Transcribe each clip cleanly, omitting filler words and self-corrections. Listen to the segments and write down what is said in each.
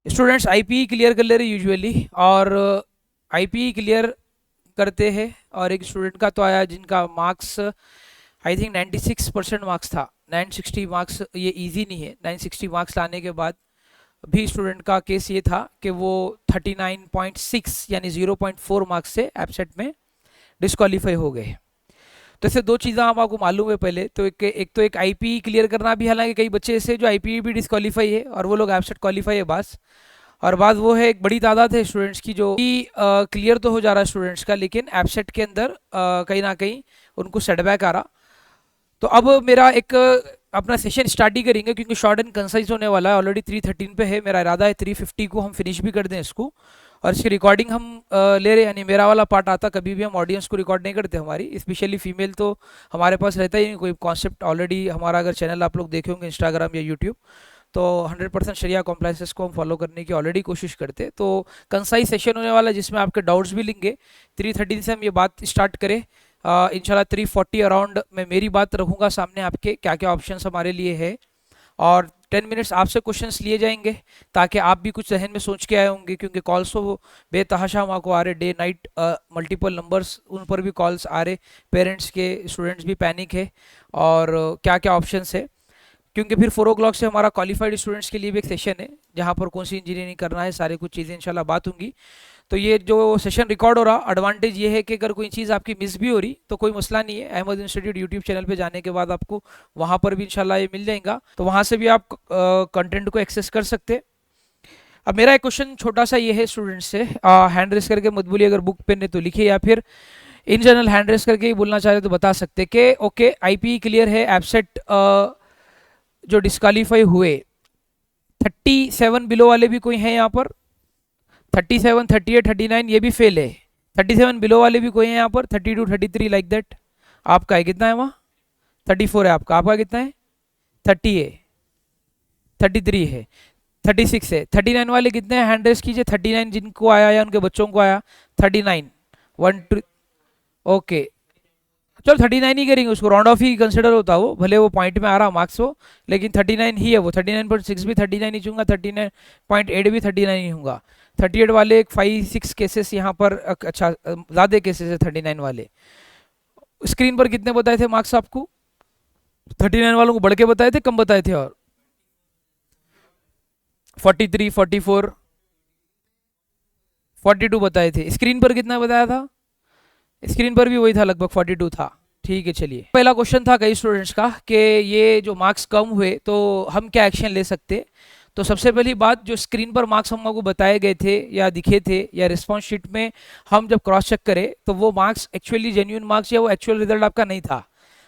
Students IPE clear कर ले रहे यूजुअली, और आईपीई क्लियर करते हैं। और एक स्टूडेंट का तो आया जिनका मार्क्स आई थिंक 96% मार्क्स था। 960 मार्क्स ये इजी नहीं है। 960 मार्क्स लाने के बाद भी स्टूडेंट का केस ये था कि वो 39.6 यानी 0.4 मार्क्स से एब्सेंट में डिस्क्वालीफाई हो गए। तो इससे दो चीज़ें हम आपको मालूम है पहले तो, एक तो एक आईपीई क्लियर करना भी, हालांकि कई बच्चे ऐसे जो आईपीई भी डिस्क्वालीफाई है और वो लोग एब्सेंट क्वालीफाई है बस। और बात वो है, एक बड़ी तादाद है स्टूडेंट्स की जो क्लियर तो हो जा रहा है स्टूडेंट्स का, लेकिन एब्सेंट के अंदर कहीं ना कहीं उनको सेटबैक आ रहा। तो अब मेरा एक अपना सेशन स्टार्ट ही करेंगे क्योंकि शॉर्ट एंड कंसाइज होने वाला है। ऑलरेडी 3:13 पे है, मेरा इरादा है 3:50 को हम फिनिश भी कर दें इसको। और इसकी रिकॉर्डिंग हम ले रहे, यानी मेरा वाला पार्ट आता, कभी भी हम ऑडियंस को रिकॉर्ड नहीं करते हमारी, स्पेशली फीमेल तो हमारे पास रहता ही नहीं कोई कॉन्सेप्ट। ऑलरेडी हमारा अगर चैनल आप लोग देखे होंगे इंस्टाग्राम या यूट्यूब, तो 100% शरिया कॉम्प्लाइंसेस को हम फॉलो करने की ऑलरेडी कोशिश करते। तो कंसाइज सेशन होने वाला है जिसमें आपके डाउट्स भी लेंगे। 3:13 से हम ये बात स्टार्ट करें। इंशाल्लाह 3:40 अराउंड मैं मेरी बात रखूँगा सामने आपके, क्या क्या ऑप्शंस हमारे लिए है। और 10 मिनट्स आपसे क्वेश्चंस लिए जाएंगे ताकि आप भी कुछ जहन में सोच के आए होंगे, क्योंकि कॉल्स तो बेतहाशा वहाँ को आ रहे, डे नाइट मल्टीपल नंबर्स उन पर भी कॉल्स आ रहे, पेरेंट्स के, स्टूडेंट्स भी पैनिक है। और क्या क्या ऑप्शंस है, क्योंकि फिर 4 o'clock से हमारा क्वालिफाइड स्टूडेंट्स के लिए भी एक सेशन है जहाँ पर कौन सी इंजीनियरिंग करना है, सारी कुछ चीज़ें इंशाल्लाह बात होंगी। तो ये जो सेशन रिकॉर्ड हो रहा, एडवांटेज ये है कि अगर कोई चीज़ आपकी मिस भी हो रही तो कोई मसला नहीं है। अहमद इंस्टीट्यूट यूट्यूब चैनल पे जाने के बाद आपको वहाँ पर भी इंशाल्लाह ये मिल जाएगा, तो वहाँ से भी आप कंटेंट को एक्सेस कर सकते। अब मेरा एक क्वेश्चन छोटा सा ये है स्टूडेंट से, हैंड रेस करके मत बोलिए, अगर बुक पेन है तो लिखिए, या फिर इन जनरल हैंड रेस करके ही बोलना चाह रहे तो बता सकते कि ओके आईपीई क्लियर है, एब्सेंट जो डिस्कालीफाई हुए 37 बिलो वाले भी कोई हैं यहाँ पर, 37, 38, 39 ये भी फेल है। 37 बिलो वाले भी कोई हैं यहाँ पर, 32, 33 लाइक दैट। आपका है कितना है वहाँ? 34 है आपका। आपका कितना है? 30 है, 33 है, 36 है। 39 वाले कितने हैं? हैंड रेस कीजिए। 39 जिनको आया या उनके बच्चों को आया। 39 1 2 ओके, चलो 39 ही करेंगे, उसको राउंड ऑफ ही कंसिडर होता वो, भले वो पॉइंट में आ रहा मार्क्स हो, लेकिन 39 ही है वो। 39.6 भी 39 ही चूंगा, 39.8 भी 39 ही होगा। 38 वाले एक 5-6 केसेस यहाँ पर, अच्छा ज़्यादा केसेस है 39 वाले। स्क्रीन पर कितने बताए थे मार्क्स आपको? 39 वालों को बढ़ के बताए थे, कम बताए थे? और 43, 44, 42 बताए थे। स्क्रीन पर कितना बताया था? स्क्रीन पर भी वही था, लगभग 42 था। ठीक है, चलिए पहला क्वेश्चन था कई स्टूडेंट्स का कि ये जो मार्क्स कम हुए तो हम क्या एक्शन ले सकते। तो सबसे पहली बात, जो स्क्रीन पर मार्क्स हमको बताए गए थे या दिखे थे या रिस्पॉन्स शीट में हम जब क्रॉस चेक करें तो वो मार्क्स एक्चुअली जेन्यून मार्क्स या वो एक्चुअल रिजल्ट आपका नहीं था।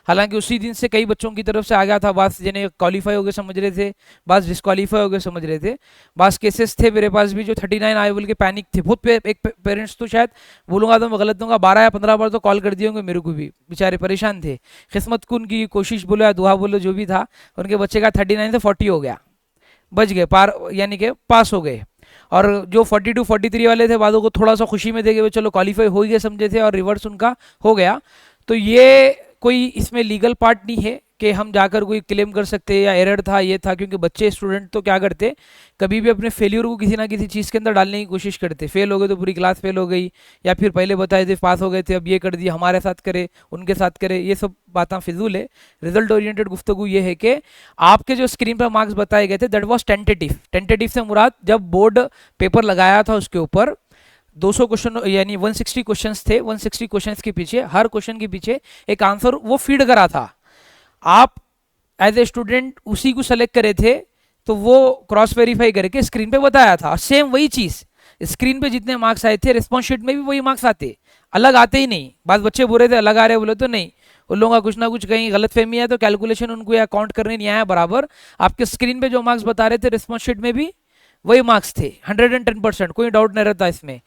हालांकि उसी दिन से कई बच्चों की तरफ से आ गया था, बात जिन्हें क्वालिफाई हो गए समझ रहे थे, बात डिस्क्वालीफाई हो गए समझ रहे थे। बास केसेस थे मेरे पास भी जो 39 आए बोल के पैनिक थे बहुत। एक पेरेंट्स तो शायद बोलूंगा तो मैं गलत दूंगा, 12 या 15 बार तो कॉल कर दिए होंगे मेरे को भी, बेचारे परेशान थे। किस्मत को उनकी कोशिश बोलो या दुआ बोलो जो भी था, उनके बच्चे का 39 से 40 हो गया, बच गए पार, यानी कि पास हो गए। और जो 42 43 वाले थे वालों को थोड़ा सा खुशी में देखे चलो क्वालिफाई हो गए समझे थे, और रिवर्स उनका हो गया। तो ये कोई इसमें लीगल पार्ट नहीं है कि हम जाकर कोई क्लेम कर सकते या एरर था ये था, क्योंकि बच्चे स्टूडेंट तो क्या करते, कभी भी अपने फेलियर को किसी ना किसी चीज़ के अंदर डालने की कोशिश करते। फेल हो गए तो पूरी क्लास फेल हो गई, या फिर पहले बताए थे पास हो गए थे अब ये कर दिया, हमारे साथ करे उनके साथ करे, ये सब बातें फिजूल है। रिजल्ट ओरिएंटेड गुफ्तगू ये है कि आपके जो स्क्रीन पर मार्क्स बताए गए थे दैट वॉज टेंटेटिव। टेंटेटिव से मुराद जब बोर्ड पेपर लगाया था उसके ऊपर 200 क्वेश्चन यानी 160 क्वेश्चंस थे। 160 क्वेश्चंस के पीछे, हर क्वेश्चन के पीछे एक आंसर वो फीड करा था। आप एज ए स्टूडेंट उसी को सेलेक्ट करे थे, तो वो क्रॉस वेरीफाई करके स्क्रीन पे बताया था। सेम वही चीज़ स्क्रीन पे जितने मार्क्स आए थे रिस्पॉन्स शीट में भी वही मार्क्स आते, अलग आते ही नहीं। बात बच्चे बोल रहे थे अलग आ रहे, बोले तो नहीं, उन लोगों का कुछ ना कुछ कहीं गलत फहमी है, तो कैलकुलेशन उनको या काउंट करने नहीं आया बराबर। आपके स्क्रीन पे जो मार्क्स बता रहे थे रिस्पॉन्स शीट में भी वही मार्क्स थे, 110%, कोई डाउट नहीं रहता इसमें,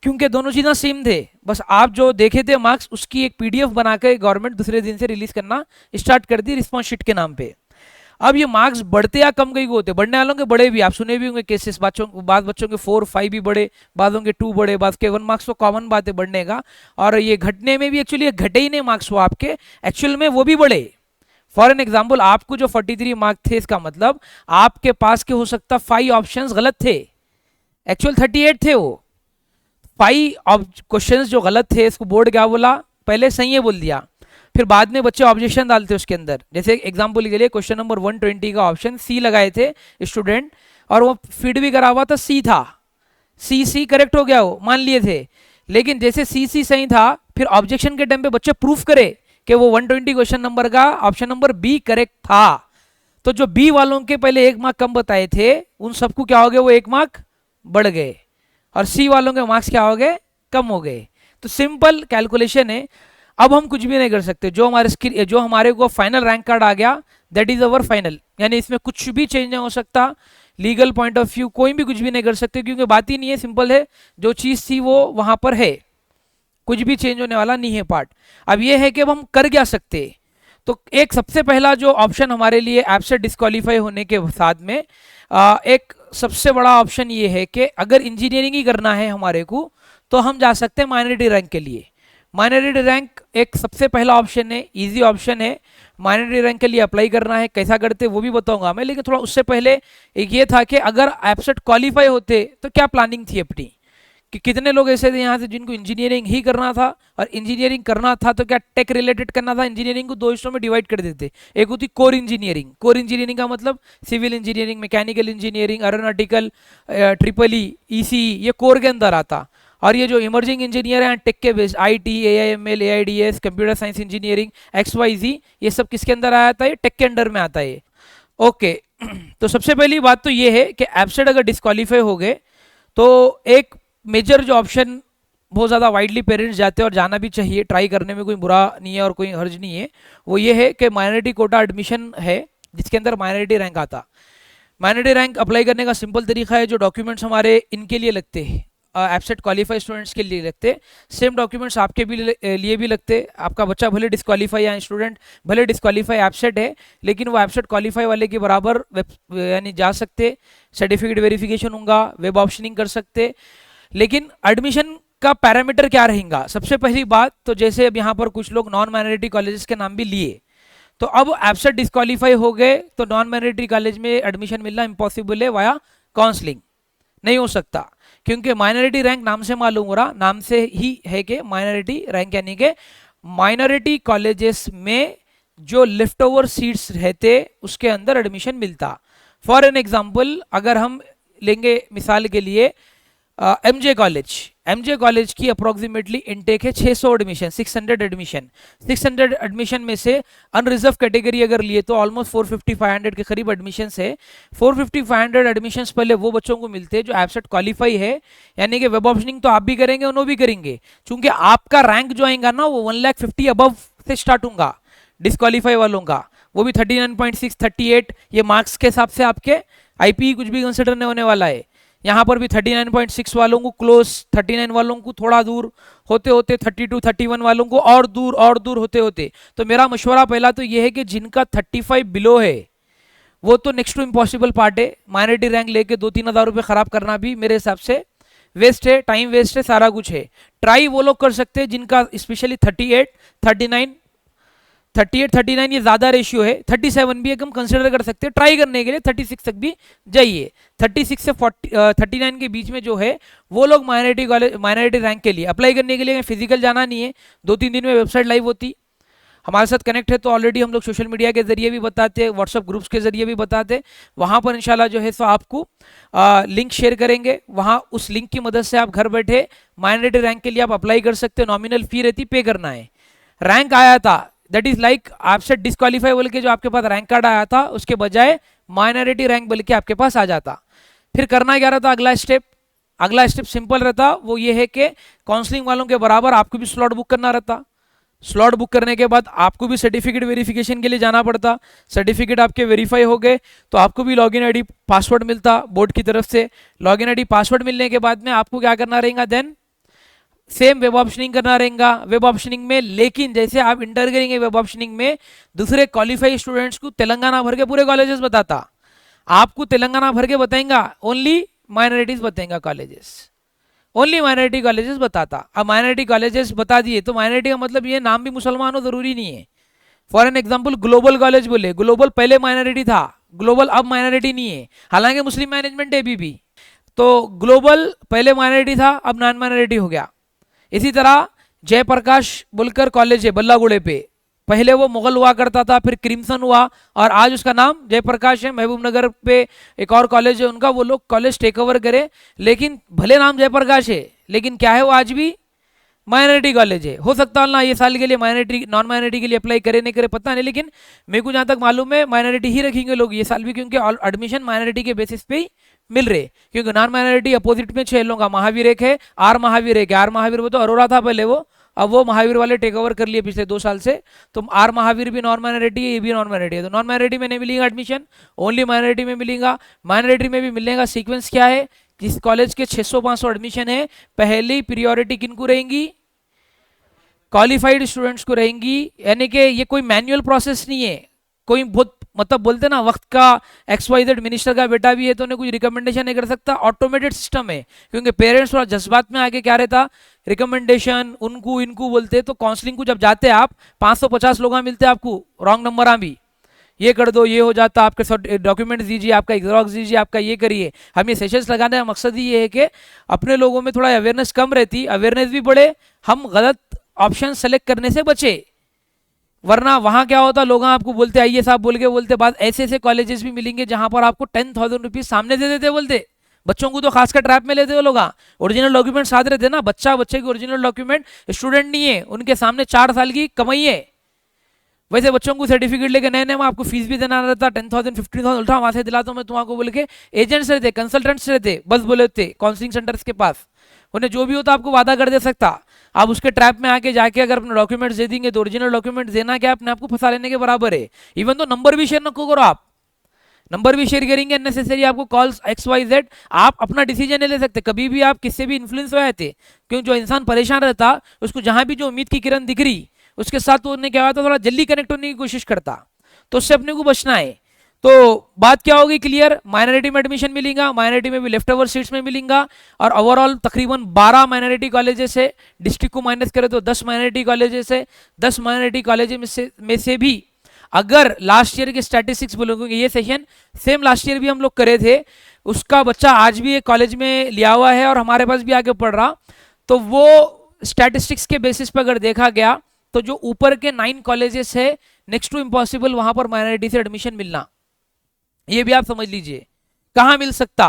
क्योंकि दोनों चीज़ें सेम थे। बस आप जो देखे थे मार्क्स उसकी एक पीडीएफ बनाकर गवर्नमेंट दूसरे दिन से रिलीज करना स्टार्ट कर दी रिस्पॉन्स शीट के नाम पे। अब ये मार्क्स बढ़ते या कम कई को होते, बढ़ने वालों के बड़े भी, आप सुने भी होंगे केसेस, बाद बच्चों के 4-5 भी बढ़े, बादों के 2 बढ़े, बाद के 1 मार्क्स तो कॉमन बात है बढ़ने का। और ये घटने में भी एक्चुअली घटे ही नहीं मार्क्स, वो आपके एक्चुअल में वो भी बढ़े। फॉर एन एग्जाम्पल, आपको जो 43 मार्क्स थे, इसका मतलब आपके पास के हो सकता 5 ऑप्शंस गलत थे, एक्चुअल 38 थे वो। 5 क्वेश्चन जो गलत थे, इसको बोर्ड क्या बोला, पहले सही है बोल दिया, फिर बाद में बच्चे ऑब्जेक्शन डालते उसके अंदर। जैसे एग्जाम्पल के लिए क्वेश्चन नंबर 120 का ऑप्शन सी लगाए थे स्टूडेंट, और वो फीड भी करा हुआ था सी था, सी सी करेक्ट हो गया, वो मान लिए थे। लेकिन जैसे सी सी सही था, फिर ऑब्जेक्शन के टाइम पे बच्चे प्रूफ करे कि वो 120 क्वेश्चन नंबर का ऑप्शन नंबर बी करेक्ट था। तो जो बी वालों के पहले 1 मार्क कम बताए थे, उन सबको क्या हो गए, वो 1 मार्क बढ़ गए, और सी वालों के मार्क्स क्या हो गए, कम हो गए। तो सिंपल कैलकुलेशन है। अब हम कुछ भी नहीं कर सकते, जो हमारे को फाइनल रैंक कार्ड आ गया, दैट इज अवर फाइनल, यानी इसमें कुछ भी चेंज नहीं हो सकता। लीगल पॉइंट ऑफ व्यू कोई भी कुछ भी नहीं कर सकते, क्योंकि बात ही नहीं है, सिंपल है, जो चीज़ थी वो वहां पर है, कुछ भी चेंज होने वाला नहीं है पार्ट। अब ये है कि अब हम कर क्या सकते। तो एक सबसे पहला जो ऑप्शन हमारे लिए ऐप से डिस्क्वालीफाई होने के साथ में एक सबसे बड़ा ऑप्शन ये है कि अगर इंजीनियरिंग ही करना है हमारे को, तो हम जा सकते हैं माइनॉरिटी रैंक के लिए। माइनॉरिटी रैंक एक सबसे पहला ऑप्शन है, इजी ऑप्शन है। माइनॉरिटी रैंक के लिए अप्लाई करना है, कैसा करते वो भी बताऊंगा मैं, लेकिन थोड़ा उससे पहले एक ये था कि अगर एपसेट क्वालिफाई होते तो क्या प्लानिंग थी अपनी, कि कितने लोग ऐसे थे यहाँ से जिनको इंजीनियरिंग ही करना था, और इंजीनियरिंग करना था तो क्या टेक रिलेटेड करना था। इंजीनियरिंग को 2 हिस्सों में डिवाइड कर देते, एक होती कोर इंजीनियरिंग, कोर इंजीनियरिंग का मतलब civil engineering, mechanical engineering, aeronautical, triple E ये कोर के अंदर आता। और ये जो इमर्जिंग इंजीनियर हैं टेक के base, IT, AIML, AIDS, computer science engineering, XYZ, ये सब किसके अंदर आया था, ये टेक के अंडर में आता है। ओके तो सबसे पहली बात तो ये है कि एब्सेंट अगर डिस्क्वालीफाई हो गए, तो एक मेजर जो ऑप्शन बहुत ज़्यादा वाइडली पेरेंट्स जाते हैं, और जाना भी चाहिए, ट्राई करने में कोई बुरा नहीं है और कोई हर्ज नहीं है, वो ये है कि माइनॉरिटी कोटा एडमिशन है, जिसके अंदर माइनॉरिटी रैंक आता। माइनॉरिटी रैंक अप्लाई करने का सिंपल तरीका है, जो डॉक्यूमेंट्स हमारे इनके लिए लगते हैं, एब्सेंट क्वालिफाई स्टूडेंट्स के लिए लगते, सेम डॉक्यूमेंट्स आपके भी लिए भी लगते। आपका बच्चा भले डिस्क्वालीफाई या स्टूडेंट भले डिस्क्वालीफाई एब्सेंट है, लेकिन वो एब्सेंट क्वालिफाई वाले के बराबर यानी जा सकते, सर्टिफिकेट वेरिफिकेशन होगा, वेब ऑप्शनिंग कर सकते। लेकिन एडमिशन का पैरामीटर क्या रहेगा, सबसे पहली बात तो जैसे अब यहाँ पर कुछ लोग नॉन माइनॉरिटी कॉलेजेस के नाम भी लिए, तो अब एब्सेंट डिस्क्वालीफाई हो गए तो नॉन माइनॉरिटी कॉलेज में एडमिशन मिलना इम्पॉसिबल है वाया काउंसलिंग, नहीं हो सकता, क्योंकि माइनॉरिटी रैंक नाम से मालूम हो रहा, नाम से ही है कि माइनॉरिटी रैंक, यानी कि माइनॉरिटी कॉलेजेस में जो लेफ्ट ओवर सीट्स रहते उसके अंदर एडमिशन मिलता। फॉर एन एग्जांपल अगर हम लेंगे मिसाल के लिए MJ कॉलेज की अप्रोक्सीमेटली इनटेक है 600 एडमिशन, 600 एडमिशन, 600 एडमिशन में से अनरिजर्व कैटेगरी अगर लिए तो ऑलमोस्ट 450-500 के करीब एडमिशन है। 450-500 एडमिशन पहले वो बच्चों को मिलते हैं जो एब्सेंट क्वालिफाई है, यानी कि वेब ऑप्शनिंग तो आप भी करेंगे और वो भी करेंगे, चूंकि आपका रैंक जो आएगा ना वो 150 अबव से स्टार्ट होगा डिस्क्वालीफाई वालों का, वो भी 39.6 38 ये मार्क्स के हिसाब से आपके IPE कुछ भी कंसिडर नहीं होने वाला है। यहाँ पर भी 39.6 वालों को क्लोज, 39 वालों को थोड़ा दूर होते होते 32 31 वालों को और दूर होते होते। तो मेरा मशवरा पहला तो ये है कि जिनका 35 बिलो है वो तो नेक्स्ट टू इम्पॉसिबल पार्ट है, माइनॉरिटी रैंक लेके 2-3 हज़ार रुपये खराब करना भी मेरे हिसाब से वेस्ट है, टाइम वेस्ट है, सारा कुछ है। ट्राई वो लोग कर सकते हैं जिनका स्पेशली 38 39 ये ज्यादा रेशियो है, 37 भी हम कंसिडर कर सकते हैं ट्राई करने के लिए, 36 तक भी जाइए। 36 से 39 के बीच में जो है वो लोग माइनॉरिटी रैंक के लिए अप्लाई करने के लिए फिजिकल जाना नहीं है, 2-3 दिन में वेबसाइट लाइव होती। हमारे साथ कनेक्ट है तो ऑलरेडी हम लोग सोशल मीडिया के जरिए भी बताते हैं, व्हाट्सअप ग्रुप्स के जरिए भी बताते हैं, वहां पर इंशाल्लाह जो है सो आपको लिंक शेयर करेंगे, वहां उस लिंक की मदद से आप घर बैठे माइनॉरिटी रैंक के लिए आप अप्लाई कर सकते हो। नॉमिनल फी रहती, पे करना है। रैंक आया था दैट इज लाइक आपसे डिस्क्वालीफाई बोल के जो आपके पास रैंक कार्ड आया था उसके बजाय माइनॉरिटी रैंक बोल के आपके पास आ जाता। फिर करना क्या रहता, अगला स्टेप सिंपल रहता, वो ये है कि काउंसलिंग वालों के बराबर आपको भी स्लॉट बुक करना रहता। स्लॉट बुक करने के बाद आपको भी सर्टिफिकेट वेरिफिकेशन के लिए जाना पड़ता। सर्टिफिकेट आपके वेरीफाई हो गए तो आपको भी लॉगिन आईडी पासवर्ड मिलता बोर्ड की तरफ से। लॉगिन आईडी पासवर्ड मिलने के बाद में आपको क्या करना रहेगा, देन सेम वेब ऑप्शनिंग करना रहेगा वेब ऑप्शनिंग में। लेकिन जैसे आप इंटर करेंगे वेब ऑप्शनिंग में, दूसरे क्वालिफाई स्टूडेंट्स को तेलंगाना भर के पूरे कॉलेजेस बताता, आपको तेलंगाना भर के बताएंगा, ओनली माइनॉरिटीज बताएंगा कॉलेजेस, ओनली माइनॉरिटी कॉलेजेस बताता। अब माइनॉरिटी कॉलेजेस बता दिए तो माइनॉरिटी का मतलब ये नाम भी मुसलमान हो जरूरी नहीं है। For an example global college बोले, ग्लोबल पहले माइनॉरिटी था, ग्लोबल अब माइनॉरिटी नहीं है, हालांकि मुस्लिम मैनेजमेंट है अभी भी। तो ग्लोबल पहले माइनॉरिटी था, अब नॉन माइनॉरिटी हो गया। इसी तरह जयप्रकाश बोलकर कॉलेज है बल्लागुड़े पे, पहले वो मुगल हुआ करता था, फिर क्रिम्सन हुआ और आज उसका नाम जयप्रकाश है। महबूब नगर पे एक और कॉलेज है उनका, वो लोग कॉलेज टेक ओवर करे, लेकिन भले नाम जयप्रकाश है लेकिन क्या है वो आज भी माइनॉरिटी कॉलेज है। हो सकता है ना ये साल के लिए माइनॉरिटी नॉन माइनॉरिटी के लिए अप्लाई करे नहीं करे पता नहीं, लेकिन मेरे को जहाँ तक मालूम है माइनॉरिटी ही रखेंगे लोग ये साल भी, क्योंकि एडमिशन माइनॉरिटी के बेसिस पे ही मिल रहे। क्योंकि नॉन माइनॉरिटी अपोजिट में 6 लोग, महावीर एक है, आर महावीर एक है। आर महावीर वो तो अरोरा था पहले वो, अब वो महावीर वाले टेक ओवर कर लिए पिछले 2 साल से। तो आर महावीर भी नॉन माइनॉरिटी है, ये भी नॉन माइनॉरिटी है। तो नॉन माइनॉरिटी में नहीं मिलेगा एडमिशन, ओनली माइनॉरिटी में मिलेगा। माइनॉरिटी में भी मिलेगा। सीक्वेंस क्या है, जिस कॉलेज के 600-500 एडमिशन है, पहली प्रियोरिटी किनको रहेंगी, क्वालिफाइड स्टूडेंट्स को रहेंगी। यानी कि ये कोई मैनुअल प्रोसेस नहीं है, कोई बहुत मतलब बोलते ना वक्त का XYZ मिनिस्टर का बेटा भी है तो उन्हें कुछ रिकमेंडेशन नहीं कर सकता, ऑटोमेटेड सिस्टम है। क्योंकि पेरेंट्स थोड़ा जज्बात में आके क्या रहता, रिकमेंडेशन उनको इनको बोलते। तो काउंसलिंग को जब जाते आप 550 लोग मिलते हैं आपको, रॉन्ग नंबर आ भी, ये कर दो ये हो जाता, आपके डॉक्यूमेंट्स दीजिए, आपका एक्सरॉक्स दीजिए, आपका ये करिए। हम ये सेशंस लगाने का मकसद ही ये है कि अपने लोगों में थोड़ा अवेयरनेस कम रहती, अवेयरनेस भी बढ़े, हम गलत ऑप्शन सेलेक्ट करने से बचे। वरना वहां क्या होता, लोग आपको बोलते आइए साहब बोल के बोलते, बाद ऐसे ऐसे कॉलेजेस भी मिलेंगे जहां पर आपको 10,000 रुपीज सामने दे देते बोलते। बच्चों को तो खासकर ट्रैप में लेते हो लोग, ओरिजिनल डॉक्यूमेंट साथ रहते ना, बच्चे के ओरिजिनल डॉक्यूमेंट, स्टूडेंट नहीं है, उनके सामने 4 साल की कमाई है। वैसे बच्चों को सर्टिफिकेट लेके नए नए में आपको फीस भी देना रहता, 10,000 15,000 उल्टा वहां से दिलाता हूं मैं तुम्हारा बोल के। एजेंट्स रहते, कंसल्टेंट्स रहते, बस बोले थे काउंसलिंग सेंटर्स के पास, उन्हें जो भी होता आपको वादा कर दे सकता। आप उसके ट्रैप में आके जाके अगर अपने डॉक्यूमेंट्स दे देंगे तो ओरिजिनल डॉक्यूमेंट्स देना क्या अपने आपको फंसा लेने के बराबर है। इवन तो नंबर भी शेयर न करो आप, नंबर भी शेयर करेंगे अननेसेसरी आपको कॉल्स XYZ, आप अपना डिसीजन नहीं ले सकते। कभी भी आप किससे भी इन्फ्लुएंस हो जाते, क्योंकि जो इंसान परेशान रहता उसको जहां भी जो उम्मीद की किरण दिख रही उसके साथ तो उन्हें क्या होता, थोड़ा जल्दी कनेक्ट होने की कोशिश करता। तो उससे अपने को बचना है। तो बात क्या होगी क्लियर, माइनॉरिटी में एडमिशन मिलेगा, माइनॉरिटी में भी लेफ्ट ओवर सीट्स में मिलेगा। और ओवरऑल तकरीबन 12 माइनॉरिटी कॉलेजेस है, डिस्ट्रिक्ट को माइनस करें तो 10 माइनॉरिटी कॉलेजेस है। 10 माइनॉरिटी कॉलेज में से भी अगर लास्ट ईयर के स्टैटिस्टिक्स बोलोगे, ये सेशन सेम लास्ट ईयर भी हम लोग करे थे, उसका बच्चा आज भी एक कॉलेज में लिया हुआ है और हमारे पास भी आगे पढ़ रहा, तो वो स्टैटिस्टिक्स के बेसिस पर अगर देखा गया तो जो ऊपर के 9 कॉलेजेस है, नेक्स्ट टू इम्पॉसिबल वहां पर माइनॉरिटी से एडमिशन मिलना, ये भी आप समझ लीजिए। कहां मिल सकता,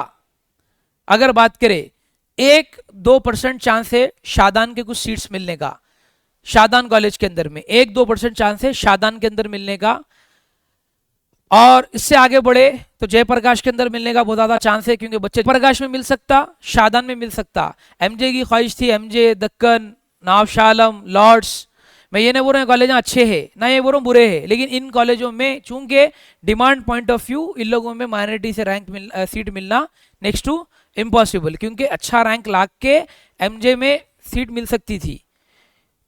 अगर बात करें 1-2% चांस है शादान के कुछ सीट्स मिलने का, शादान कॉलेज के अंदर में 1-2% चांस है शादान के अंदर मिलने का। और इससे आगे बढ़े तो जयप्रकाश के अंदर मिलने का बहुत ज्यादा चांस है, क्योंकि बच्चे प्रकाश में मिल सकता, शादान में मिल सकता। MJ की ख्वाहिश थी, MJ, दक्कन, नवाबशाह, लॉर्ड्स, मैं ये नहीं बोल रहा हूँ कॉलेज अच्छे हैं ना, ये बोल रहा हूँ बुरे हैं, लेकिन इन कॉलेजों में चूंकि डिमांड पॉइंट ऑफ व्यू इन लोगों में माइनॉरिटी से सीट मिलना नेक्स्ट टू इम्पॉसिबल, क्योंकि अच्छा रैंक ला के MJ में सीट मिल सकती थी,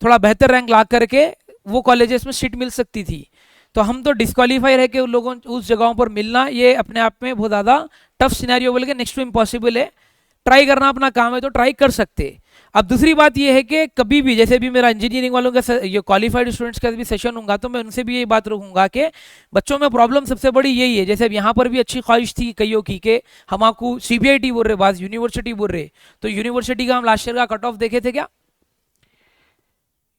थोड़ा बेहतर रैंक ला करके वो कॉलेजेस में सीट मिल सकती थी। तो हम तो डिस्क्वालीफाई रह के उन लोगों उस जगहों पर मिलना, ये अपने आप में बहुत ज़्यादा टफ सिनेरियो बोल के नेक्स्ट टू इम्पॉसिबल है। ट्राई करना अपना काम है तो ट्राई कर सकते। अब दूसरी बात ये है कि कभी भी जैसे भी मेरा इंजीनियरिंग वालों का ये क्वालिफाइड स्टूडेंट्स का भी सेशन होगा तो मैं उनसे भी यही बात रखूंगा कि बच्चों में प्रॉब्लम सबसे बड़ी यही है। जैसे अब यहाँ पर भी अच्छी ख्वाहिश थी कईयों की कि हम आपको CBIT बोल रहे, बात यूनिवर्सिटी बोल रहे, तो यूनिवर्सिटी का हम लास्ट ईयर का कट ऑफ देखे थे क्या,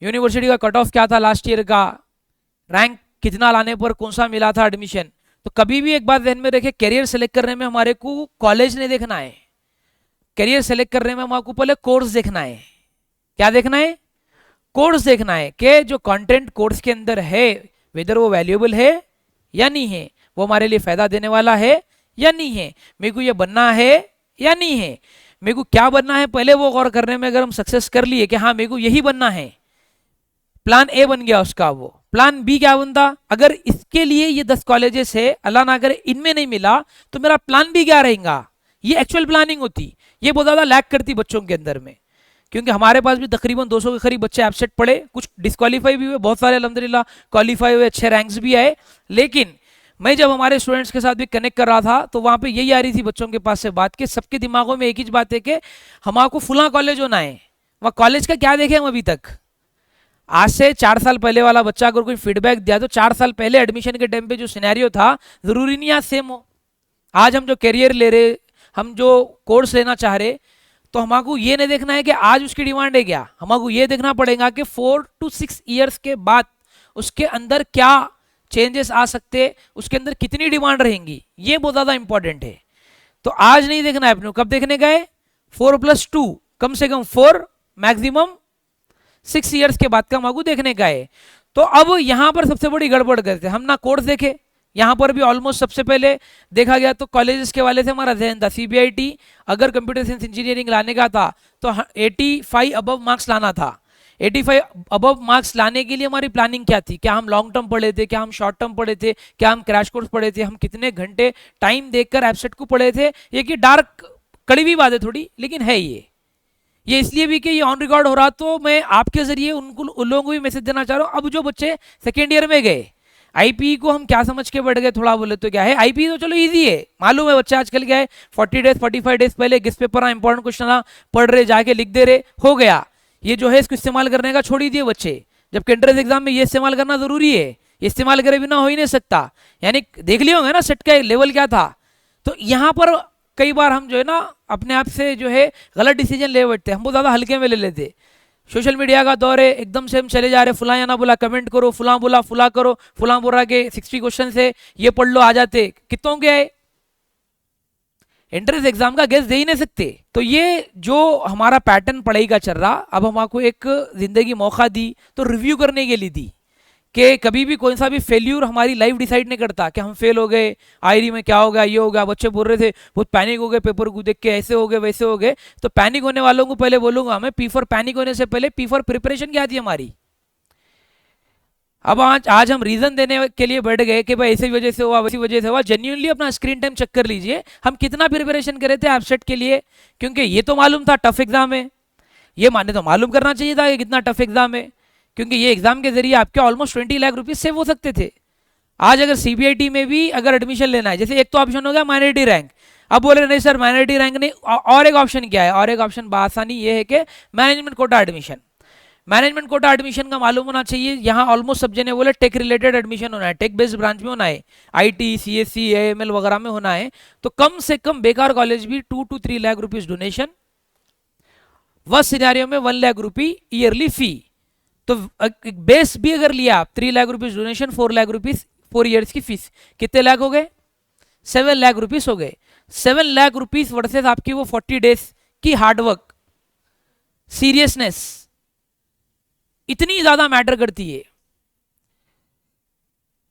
यूनिवर्सिटी का कट ऑफ क्या था लास्ट ईयर का, रैंक कितना लाने पर कौन सा मिला था एडमिशन। तो कभी भी एक बात ध्यान में रखे, करियर सेलेक्ट करने में हमारे को कॉलेज नहीं देखना है, करियर सेलेक्ट करने में हमको पहले कोर्स देखना है। क्या देखना है, कोर्स देखना है कि जो कंटेंट कोर्स के अंदर है वेदर वो वैल्यूएबल है या नहीं है, वो हमारे लिए फायदा देने वाला है या नहीं है, मेरे को ये बनना है या नहीं है, मेरे को क्या बनना है पहले वो गौर करने में अगर हम सक्सेस कर लिए कि हाँ मेरे को यही बनना है, प्लान A बन गया उसका, वो प्लान B क्या बनता, अगर इसके लिए ये 10 कॉलेजेस है, अल्लाह ना करे इनमें नहीं मिला तो मेरा प्लान B क्या रहेगा। ये एक्चुअल प्लानिंग होती, ये बहुत ज्यादा लैक करती बच्चों के अंदर में, क्योंकि हमारे पास भी तकरीबन 200 के करीब बच्चे एब्सेंट पड़े, कुछ डिस्क्वालीफाई भी हुए, बहुत सारे अल्हम्दुलिल्लाह क्वालिफाई हुए, अच्छे रैंक्स भी आए। लेकिन मैं जब हमारे स्टूडेंट्स के साथ भी कनेक्ट कर रहा था तो वहां पे यही आ रही थी बच्चों के पास से बात कि सबके दिमागों में एक ही बात है कि हमारे फुला कॉलेज होना है, वह कॉलेज का क्या देखे हम अभी तक। आज से 4 साल पहले वाला बच्चा अगर कोई फीडबैक दिया तो 4 साल पहले एडमिशन के टाइम पे जो सिनेरियो था जरूरी नहीं आज सेम हो। आज हम जो करियर ले रहे, हम जो कोर्स लेना चाह रहे, तो हमको ये नहीं देखना है कि आज उसकी डिमांड है क्या, हमको ये देखना पड़ेगा कि 4 to 6 ईयर्स के बाद उसके अंदर क्या चेंजेस आ सकते, उसके अंदर कितनी डिमांड रहेंगी, ये बहुत ज़्यादा इंपॉर्टेंट है। तो आज नहीं देखना है अपने, कब देखने का है, 4+2 कम से कम 4, मैक्सिमम 6 ईयर्स के बाद का हमको देखने का है। तो अब यहां पर सबसे बड़ी गड़बड़ करते हैं हम ना, कोर्स देखे यहां पर भी ऑलमोस्ट सबसे पहले देखा गया तो कॉलेजेस के वाले से हमारा जहन था सीबीआईटी, अगर कंप्यूटर साइंस इंजीनियरिंग लाने का था तो 85 अबव मार्क्स लाना था। 85 अबव मार्क्स लाने के लिए हमारी प्लानिंग क्या थी, क्या हम लॉन्ग टर्म पढ़े थे, क्या हम शॉर्ट टर्म पढ़े थे, क्या हम क्रैश कोर्स पढ़े थे, हम कितने घंटे टाइम देखकर एब्सेट को पढ़े थे। ये कि डार्क कड़वी बात है थोड़ी, लेकिन है ये इसलिए भी कि ये ऑन रिकॉर्ड हो रहा, तो मैं आपके जरिए उन लोगों को भी मैसेज देना चाह रहा हूँ। अब जो बच्चे सेकेंड ईयर में गए, आईपीई को हम क्या समझ के बैठ गए, थोड़ा बोले तो क्या है, आईपीई तो चलो इजी है, मालूम है बच्चा आजकल क्या है, 40 डेज 45 डेज पहले गेस्ट पेपर इंपॉर्टेंट क्वेश्चन पढ़ रहे, जाके लिख दे रहे, हो गया। ये जो है इसको इस्तेमाल करने का छोड़ ही दिए बच्चे, जबकि एंट्रेंस एग्जाम में ये इस्तेमाल करना जरूरी है, ये इस्तेमाल करे बिना हो ही नहीं सकता। यानी देख लिया होंगे ना सेट का लेवल क्या था। तो यहाँ पर कई बार हम जो है ना अपने आप से जो है गलत डिसीजन ले बैठते, हम बहुत ज़्यादा हल्के में ले लेते। सोशल मीडिया का दौर है, एकदम से हम चले जा रहे, फुला या ना बोला कमेंट करो, फुला बोला फुला करो, फुला बोल रहा के 60 क्वेश्चन से ये पढ़ लो आ जाते, कितनों के आए, एंट्रेंस एग्जाम का गेस दे ही नहीं सकते। तो ये जो हमारा पैटर्न पढ़ाई का चल रहा, अब हमको एक जिंदगी मौका दी तो रिव्यू करने के लिए दी कि कभी भी कोई सा भी फेल्यूर हमारी लाइफ डिसाइड नहीं करता कि हम फेल हो गए, आईरी में क्या हो गया, ये हो गया। बच्चे बोल रहे थे बहुत पैनिक हो गए पेपर को देख के, ऐसे हो गए वैसे हो गए। तो पैनिक होने वालों को पहले बोलूंगा मैं, पी फॉर पैनिक होने से पहले पी फॉर प्रिपरेशन क्या थी हमारी। अब आज हम रीजन देने के लिए बैठ गए कि भाई ऐसी वजह से हुआ वैसी वजह से हुआ। जेन्युइनली अपना स्क्रीन टाइम चेक कर लीजिए, हम कितना प्रिपरेशन करे थे एब्सेट के लिए, क्योंकि ये तो मालूम था टफ एग्जाम है, ये माने तो मालूम करना चाहिए था कि कितना टफ एग्जाम है, क्योंकि ये एग्जाम के जरिए आपके ऑलमोस्ट 20 लाख रुपीज सेव हो सकते थे। आज अगर सीबीआईटी में भी अगर एडमिशन लेना है, जैसे एक तो ऑप्शन हो गया माइनॉरिटी रैंक, अब बोले नहीं सर माइनॉरिटी रैंक नहीं, और एक ऑप्शन क्या है, और एक ऑप्शन बआसानी ये है कि management quota admission. Management quota admission का मालूम होना चाहिए, यहाँ ऑलमोस्ट सब जने बोले टेक रिलेटेड एडमिशन होना है, टेक बेस्ड ब्रांच में होना है, आईटी सीएससी एएमएल वगैरह में होना है। तो कम से कम बेकार कॉलेज भी 2 to 3 lakh rupees donation, worst scenario में 1 लाख रुपी ईयरली फी। तो बेस भी अगर लिया आप 3 lakh rupees donation, 4 lakh rupees 4 years की फीस, कितने लाख हो गए, 7 लाख रुपीज हो गए। 7 लाख रुपीज वर्सेस आपकी वो 40 डेज की हार्डवर्क, सीरियसनेस इतनी ज्यादा मैटर करती है।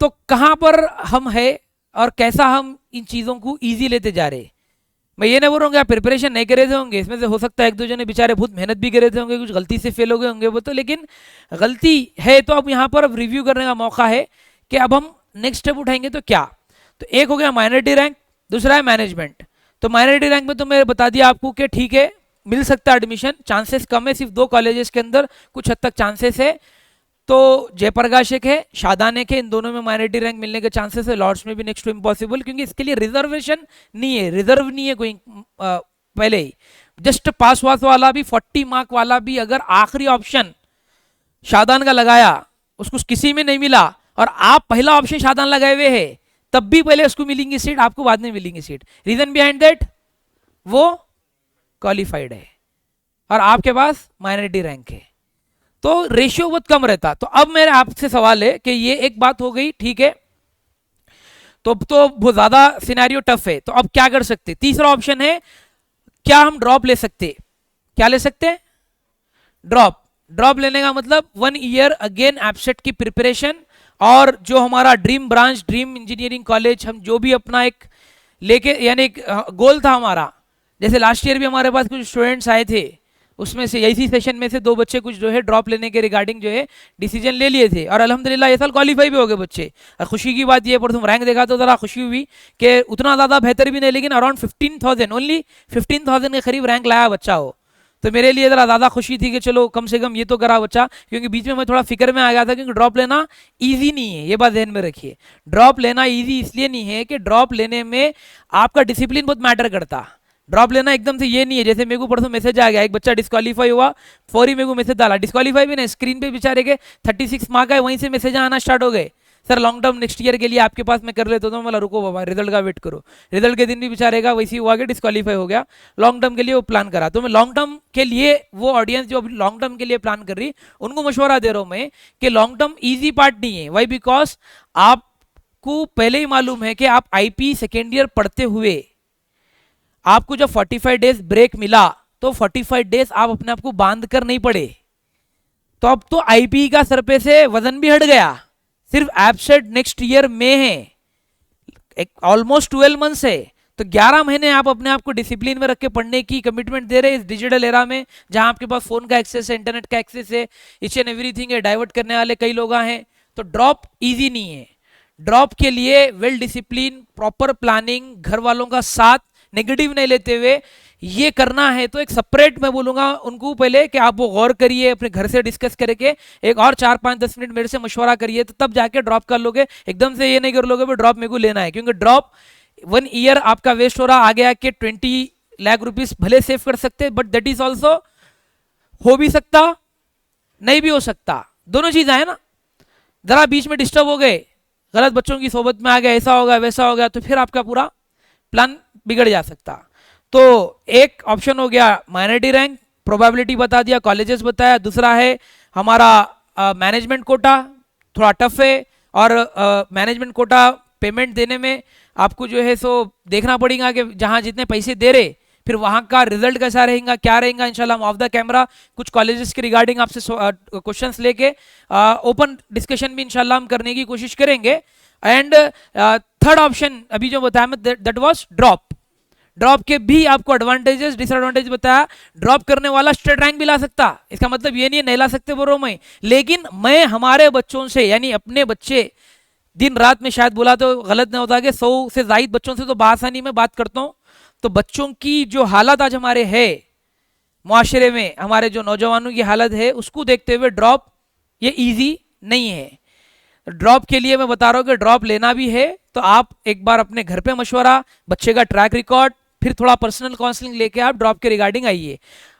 तो कहां पर हम है और कैसा हम इन चीजों को इजी लेते जा रहे। मैं ये नहीं बोल रहा हूँ आप प्रिपरेशन नहीं करे थे होंगे, इसमें से हो सकता है एक दो जने बेचारे बहुत मेहनत भी करे थे होंगे, कुछ गलती से फेल हो गए होंगे वो तो, लेकिन गलती है तो अब यहाँ पर अब रिव्यू करने का मौका है कि अब हम नेक्स्ट स्टेप उठाएंगे तो क्या। तो एक हो गया माइनॉरिटी रैंक, दूसरा है मैनेजमेंट। तो माइनॉरिटी रैंक में तो मैं बता दिया आपको कि ठीक है मिल सकता है एडमिशन, चांसेस कम है, सिर्फ 2 कॉलेजेस के अंदर कुछ हद तक चांसेस है। तो जयप्रकाश एक है, शादान एक है, इन दोनों में माइनॉरिटी रैंक मिलने के चांसेस है, लॉर्ड्स में भी नेक्स्ट टू इम्पॉसिबल, क्योंकि इसके लिए रिजर्वेशन नहीं है, रिजर्व नहीं है कोई पहले ही। जस्ट पास वास वाला भी 40 मार्क वाला भी अगर आखिरी ऑप्शन शादान का लगाया, उसको किसी में नहीं मिला और आप पहला ऑप्शन शादान लगाए हुए है, तब भी पहले उसको मिलेंगी सीट, आपको बाद में मिलेंगी सीट। रीजन बिहाइंड दैट वो क्वालिफाइड है और आपके पास माइनॉरिटी रैंक है, तो रेशियो बहुत कम रहता। तो अब मेरे आपसे सवाल है कि ये एक बात हो गई, ठीक है, तो बहुत ज्यादा सिनेरियो टफ है, तो अब क्या कर सकते। तीसरा ऑप्शन है, क्या हम ड्रॉप ले सकते, क्या ले सकते हैं, ड्रॉप लेने का मतलब 1 ईयर अगेन एब्सेट की प्रिपरेशन, और जो हमारा dream branch, dream engineering college, हम जो भी अपना एक लेके यानी गोल था हमारा, जैसे लास्ट ईयर भी हमारे पास कुछ स्टूडेंट्स आए थे, उसमें से इसी सेशन में से 2 बच्चे कुछ जो है ड्रॉप लेने के रिगार्डिंग जो है डिसीजन ले लिए थे, और अल्हम्दुलिल्लाह ये साल क्वालिफाई भी हो गए बच्चे। और खुशी की बात ये, पर तुम रैंक देखा तो ज़रा खुशी हुई कि उतना ज़्यादा बेहतर भी नहीं, लेकिन अराउंड 15,000 ओनली 15,000 के करीब रैंक लाया बच्चा हो, तो मेरे लिए ज़रा ज़्यादा खुशी थी कि चलो कम से कम ये तो करा बच्चा, क्योंकि बीच में मैं थोड़ा फिक्र में आ गया था, क्योंकि ड्रॉप लेना ईजी नहीं है, ये बात ध्यान में रखिए। ड्रॉप लेना ईजी इसलिए नहीं है कि ड्रॉप लेने में आपका डिसिप्लिन बहुत मैटर करता। ड्रॉप लेना एकदम से ये नहीं है, जैसे मेरे को परसों मैसेज आ गया, एक बच्चा डिस्क्वालीफाई हुआ, फौरी मेरे को मैसेज डाला, डिस्क्वालीफाई भी नहीं, स्क्रीन पे बेचारे के 36 मार्क आए, वहीं से मैसेज आना स्टार्ट हो गए, sir long term next year के लिए आपके पास मैं कर लेता हूँ, बोला रुको बाबा रिजल्ट का वेट करो। रिजल्ट के दिन भी बेचारेगा वैसे ही हुआ कि डिस्क्वालीफाई हो गया। लॉन्ग टर्म के लिए वो प्लान करा, तो मैं लॉन्ग टर्म के लिए वो ऑडियंस जो अभी लॉन्ग टर्म के लिए प्लान कर रही उनको मशवरा दे रहा हूँ मैं कि लॉन्ग टर्म ईजी पार्ट नहीं है। वाई बिकॉज आपको पहले ही मालूम है कि आप आईपी सेकेंड ईयर पढ़ते हुए आपको जब 45 डेज ब्रेक मिला तो 45 डेज आप अपने आप को बांध कर नहीं पड़े, तो अब तो आईपी का सर पे से वजन भी हट गया, सिर्फ एब्सेंट नेक्स्ट ईयर में है, ऑलमोस्ट 12 मंथ्स है। तो 11 महीने आप अपने आप को डिसिप्लिन में रख के पढ़ने की कमिटमेंट दे रहे हैं इस डिजिटल एरा में, जहां आपके पास फोन का एक्सेस है, इंटरनेट का एक्सेस है, इच एंड एवरीथिंग है, डाइवर्ट करने वाले कई लोग हैं। तो ड्रॉप इजी नहीं है। ड्रॉप के लिए वेल डिसिप्लिन, प्रॉपर प्लानिंग, घर वालों का साथ, नेगेटिव नहीं लेते हुए ये करना है। तो एक सेपरेट मैं बोलूंगा उनको पहले कि आप वो गौर करिए, अपने घर से डिस्कस करके एक और 4-5-10 मिनट मेरे से मशवरा करिए, तो तब जाके ड्रॉप कर लोगे। एकदम से ये नहीं कर लोगे ड्रॉप मेरे को लेना है, क्योंकि ड्रॉप 1 ईयर आपका वेस्ट हो रहा। आगे आके 20 लाख रुपीस भले सेव कर सकते, बट दैट इज ऑल्सो हो भी सकता, नहीं भी हो सकता, दोनों चीज है ना। जरा बीच में डिस्टर्ब हो गए, गलत बच्चों की सोबत में आ गए, ऐसा होगा वैसा होगा, तो फिर आपका पूरा प्लान बिगड़ जा सकता। तो एक ऑप्शन हो गया माइनॉरिटी रैंक, प्रोबेबिलिटी बता दिया, कॉलेजेस बताया। दूसरा है हमारा मैनेजमेंट कोटा, थोड़ा टफ है, और मैनेजमेंट कोटा पेमेंट देने में आपको जो है सो देखना पड़ेगा कि जहां जितने पैसे दे रहे फिर वहां का रिजल्ट कैसा रहेगा, क्या रहेगा। इंशाल्लाह हम ऑफ द कैमरा कुछ कॉलेजेस के रिगार्डिंग आपसे क्वेश्चंस लेके ओपन डिस्कशन भी इंशाल्लाह हम करने की कोशिश करेंगे। एंड थर्ड ऑप्शन अभी जो बताया मैं, दैट वाज ड्रॉप। ड्रॉप के भी आपको एडवांटेजेस डिसएडवांटेज बताया। ड्रॉप करने वाला स्टेट रैंक भी ला सकता, इसका मतलब ये नहीं है नहीं ला सकते बोल रहा हूं मैं, लेकिन मैं हमारे बच्चों से यानी अपने बच्चे दिन रात में शायद बोला तो गलत नहीं होता कि 100 से ज्यादा बच्चों से तो बासानी में बात करता हूं। तो बच्चों की जो हालत आज हमारे है मुआशरे में, हमारे जो नौजवानों की हालत है, उसको देखते हुए ड्रॉप ये ईजी नहीं है। ड्रॉप के लिए मैं बता रहा हूं कि ड्रॉप लेना भी है तो आप एक बार अपने घर पे मशवरा, बच्चे का ट्रैक रिकॉर्ड, फिर थोड़ा पर्सनल काउंसलिंग लेके आप ड्रॉप के रिगार्डिंग आइए।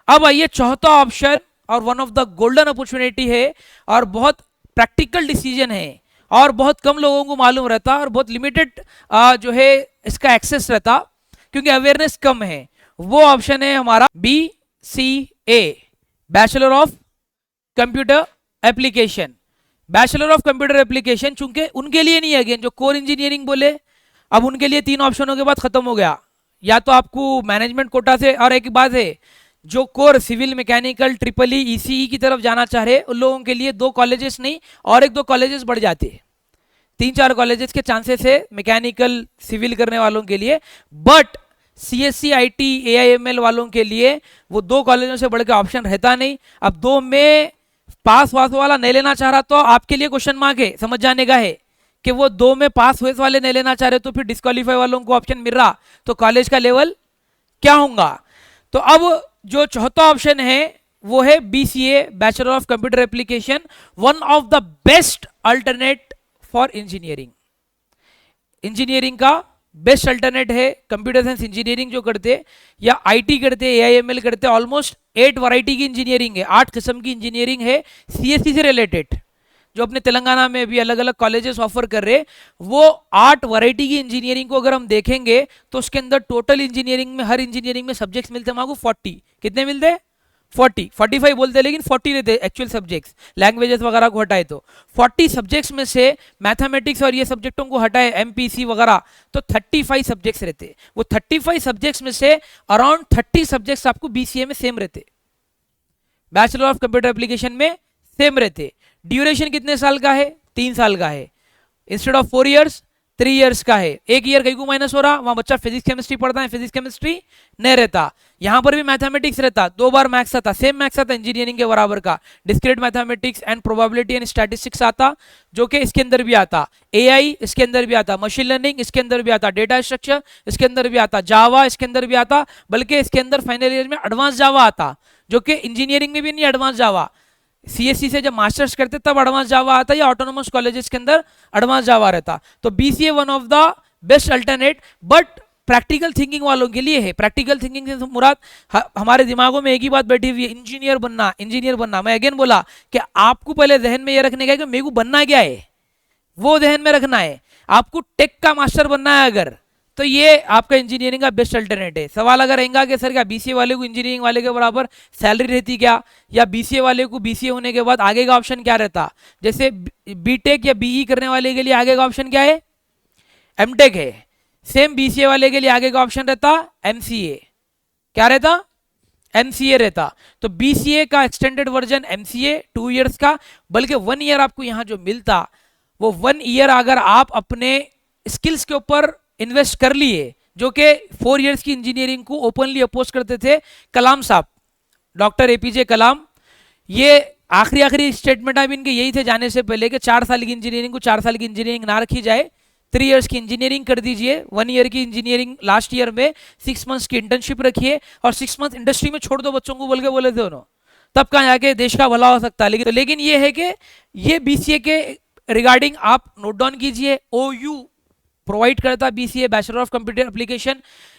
अब आइए चौथा ऑप्शन, और one of the golden opportunity है, और बहुत प्रैक्टिकल डिसीजन है, और बहुत कम लोगों को मालूम रहता, और बहुत लिमिटेड जो है इसका एक्सेस रहता, क्योंकि अवेयरनेस कम है। वो ऑप्शन है हमारा BCA, bachelor of computer application. Bachelor of computer application चूंकि उनके लिए नहीं है, अगेन जो कोर इंजीनियरिंग बोले, अब उनके लिए 3 ऑप्शनों के बाद खत्म हो गया, या तो आपको मैनेजमेंट कोटा से, और एक बात है जो core civil mechanical triple ECE की तरफ जाना चाह रहे उन लोगों के लिए 2 कॉलेजेस नहीं और 1-2 कॉलेजेस बढ़ जाते, 3-4 कॉलेजेस के चांसेस है मैकेनिकल सिविल करने वालों के लिए। बट CSC IT AIML वालों के लिए वो 2 कॉलेजों से बढ़ के ऑप्शन रहता नहीं। अब 2 में पास वास वाला नहीं लेना चाह रहा तो आपके लिए क्वेश्चन मार्क है, समझ जाने का है कि वो 2 में पास हुए वाले नहीं लेना चाह रहे तो फिर डिस्क्वालीफाई वालों को ऑप्शन मिल रहा तो कॉलेज का लेवल क्या होगा। तो अब जो चौथा ऑप्शन है वो है BCA, bachelor of computer application, one of the best alternate for engineering. Engineering का बेस्ट अल्टरनेट है। कंप्यूटर साइंस इंजीनियरिंग जो करते या IT करते, AIML करते, ऑलमोस्ट 8 वैरायटी की इंजीनियरिंग है, 8 किस्म की इंजीनियरिंग है CSC से रिलेटेड, जो अपने तेलंगाना में भी अलग अलग कॉलेजेस ऑफर कर रहे। वो 8 वैरायटी की इंजीनियरिंग को अगर हम देखेंगे तो उसके अंदर टोटल इंजीनियरिंग में, हर इंजीनियरिंग में सब्जेक्ट्स मिलते हैं हमको 40, कितने मिलते हैं 40, 45 बोलते हैं लेकिन 40 रहते एक्चुअल सब्जेक्ट्स, लैंग्वेजेस वगैरह को हटाए तो 40 सब्जेक्ट्स में से मैथमेटिक्स और ये सब्जेक्टों को हटाए MPC वगैरह तो 35 सब्जेक्ट्स रहते। वो 35 सब्जेक्ट्स में से अराउंड 30 सब्जेक्ट्स आपको BCA में सेम रहते, बैचलर ऑफ कंप्यूटर एप्लीकेशन में सेम रहते। ड्यूरेशन कितने साल का है, 3 साल का है, इंस्टेड ऑफ 4 इयर्स 3 इयर्स का है। 1 ईयर कहीं को माइनस हो रहा, वहां बच्चा फिजिक्स केमिस्ट्री पढ़ता है, फिजिक्स केमिस्ट्री नहीं रहता। यहां पर भी मैथमेटिक्स रहता, 2 बार मैथ्स आता, सेम मैथ्स आता इंजीनियरिंग के बराबर का, discrete mathematics and probability and statistics आता, जो कि इसके अंदर भी आता, AI इसके अंदर भी आता, मशीन लर्निंग इसके अंदर भी आता, डेटा स्ट्रक्चर इसके अंदर भी आता, जावा इसके अंदर भी आता, बल्कि इसके अंदर फाइनल ईयर में एडवांस जावा आता, जो कि इंजीनियरिंग में भी नहीं एडवांस जावा। CSC से जब मास्टर्स करते तब एडवांस जावा आता, या ऑटोनोमस कॉलेजेस के अंदर एडवांस जावा रहता। तो BCA one of the best alternate, but practical thinking वालों के लिए है। प्रैक्टिकल थिंकिंग से मुराद हमारे दिमागों में एक ही बात बैठी हुई है, इंजीनियर बनना, इंजीनियर बनना। मैं अगेन बोला कि आपको पहले जहन में ये रखने का है कि मेरे को बनना क्या है, वो ध्यान में रखना है। आपको टेक का मास्टर बनना है अगर, तो ये आपका इंजीनियरिंग का बेस्ट अल्टरनेट है। सवाल अगर रहेगा कि सर क्या बीसीए वाले को इंजीनियरिंग वाले के बराबर सैलरी रहती क्या, या बीसीए वाले को बीसीए होने के बाद आगे का ऑप्शन क्या रहता, जैसे बीटेक या बीई करने वाले के लिए आगे का ऑप्शन क्या है, एमटेक है। सेम बीसीए वाले के लिए आगे का ऑप्शन रहता एमसीए, क्या रहता, एमसीए रहता। तो बीसीए का एक्सटेंडेड वर्जन एमसीए 2 इयर्स का, बल्कि 1 ईयर आपको यहाँ जो मिलता, वो 1 ईयर अगर आप अपने स्किल्स के ऊपर इन्वेस्ट कर लिए, जो कि 4 इयर्स की इंजीनियरिंग को ओपनली अपोज करते थे कलाम साहब, डॉक्टर एपीजे कलाम। ये आखिरी स्टेटमेंट अब इनके यही थे जाने से पहले कि 4 साल की इंजीनियरिंग को 4 साल की इंजीनियरिंग ना रखी जाए, 3 इयर्स की इंजीनियरिंग कर दीजिए, 1 ईयर की इंजीनियरिंग लास्ट ईयर में 6 मंथ्स की इंटर्नशिप रखिए और 6 मंथ इंडस्ट्री में छोड़ दो बच्चों को, बोल के बोले थे उन्होंने। तब कहाँ जाके देश का भला हो सकता है। लेकिन ये है कि ये बीसीए के रिगार्डिंग आप नोट डाउन कीजिए, ओयू प्रोवाइड करता BCA, bachelor of computer application.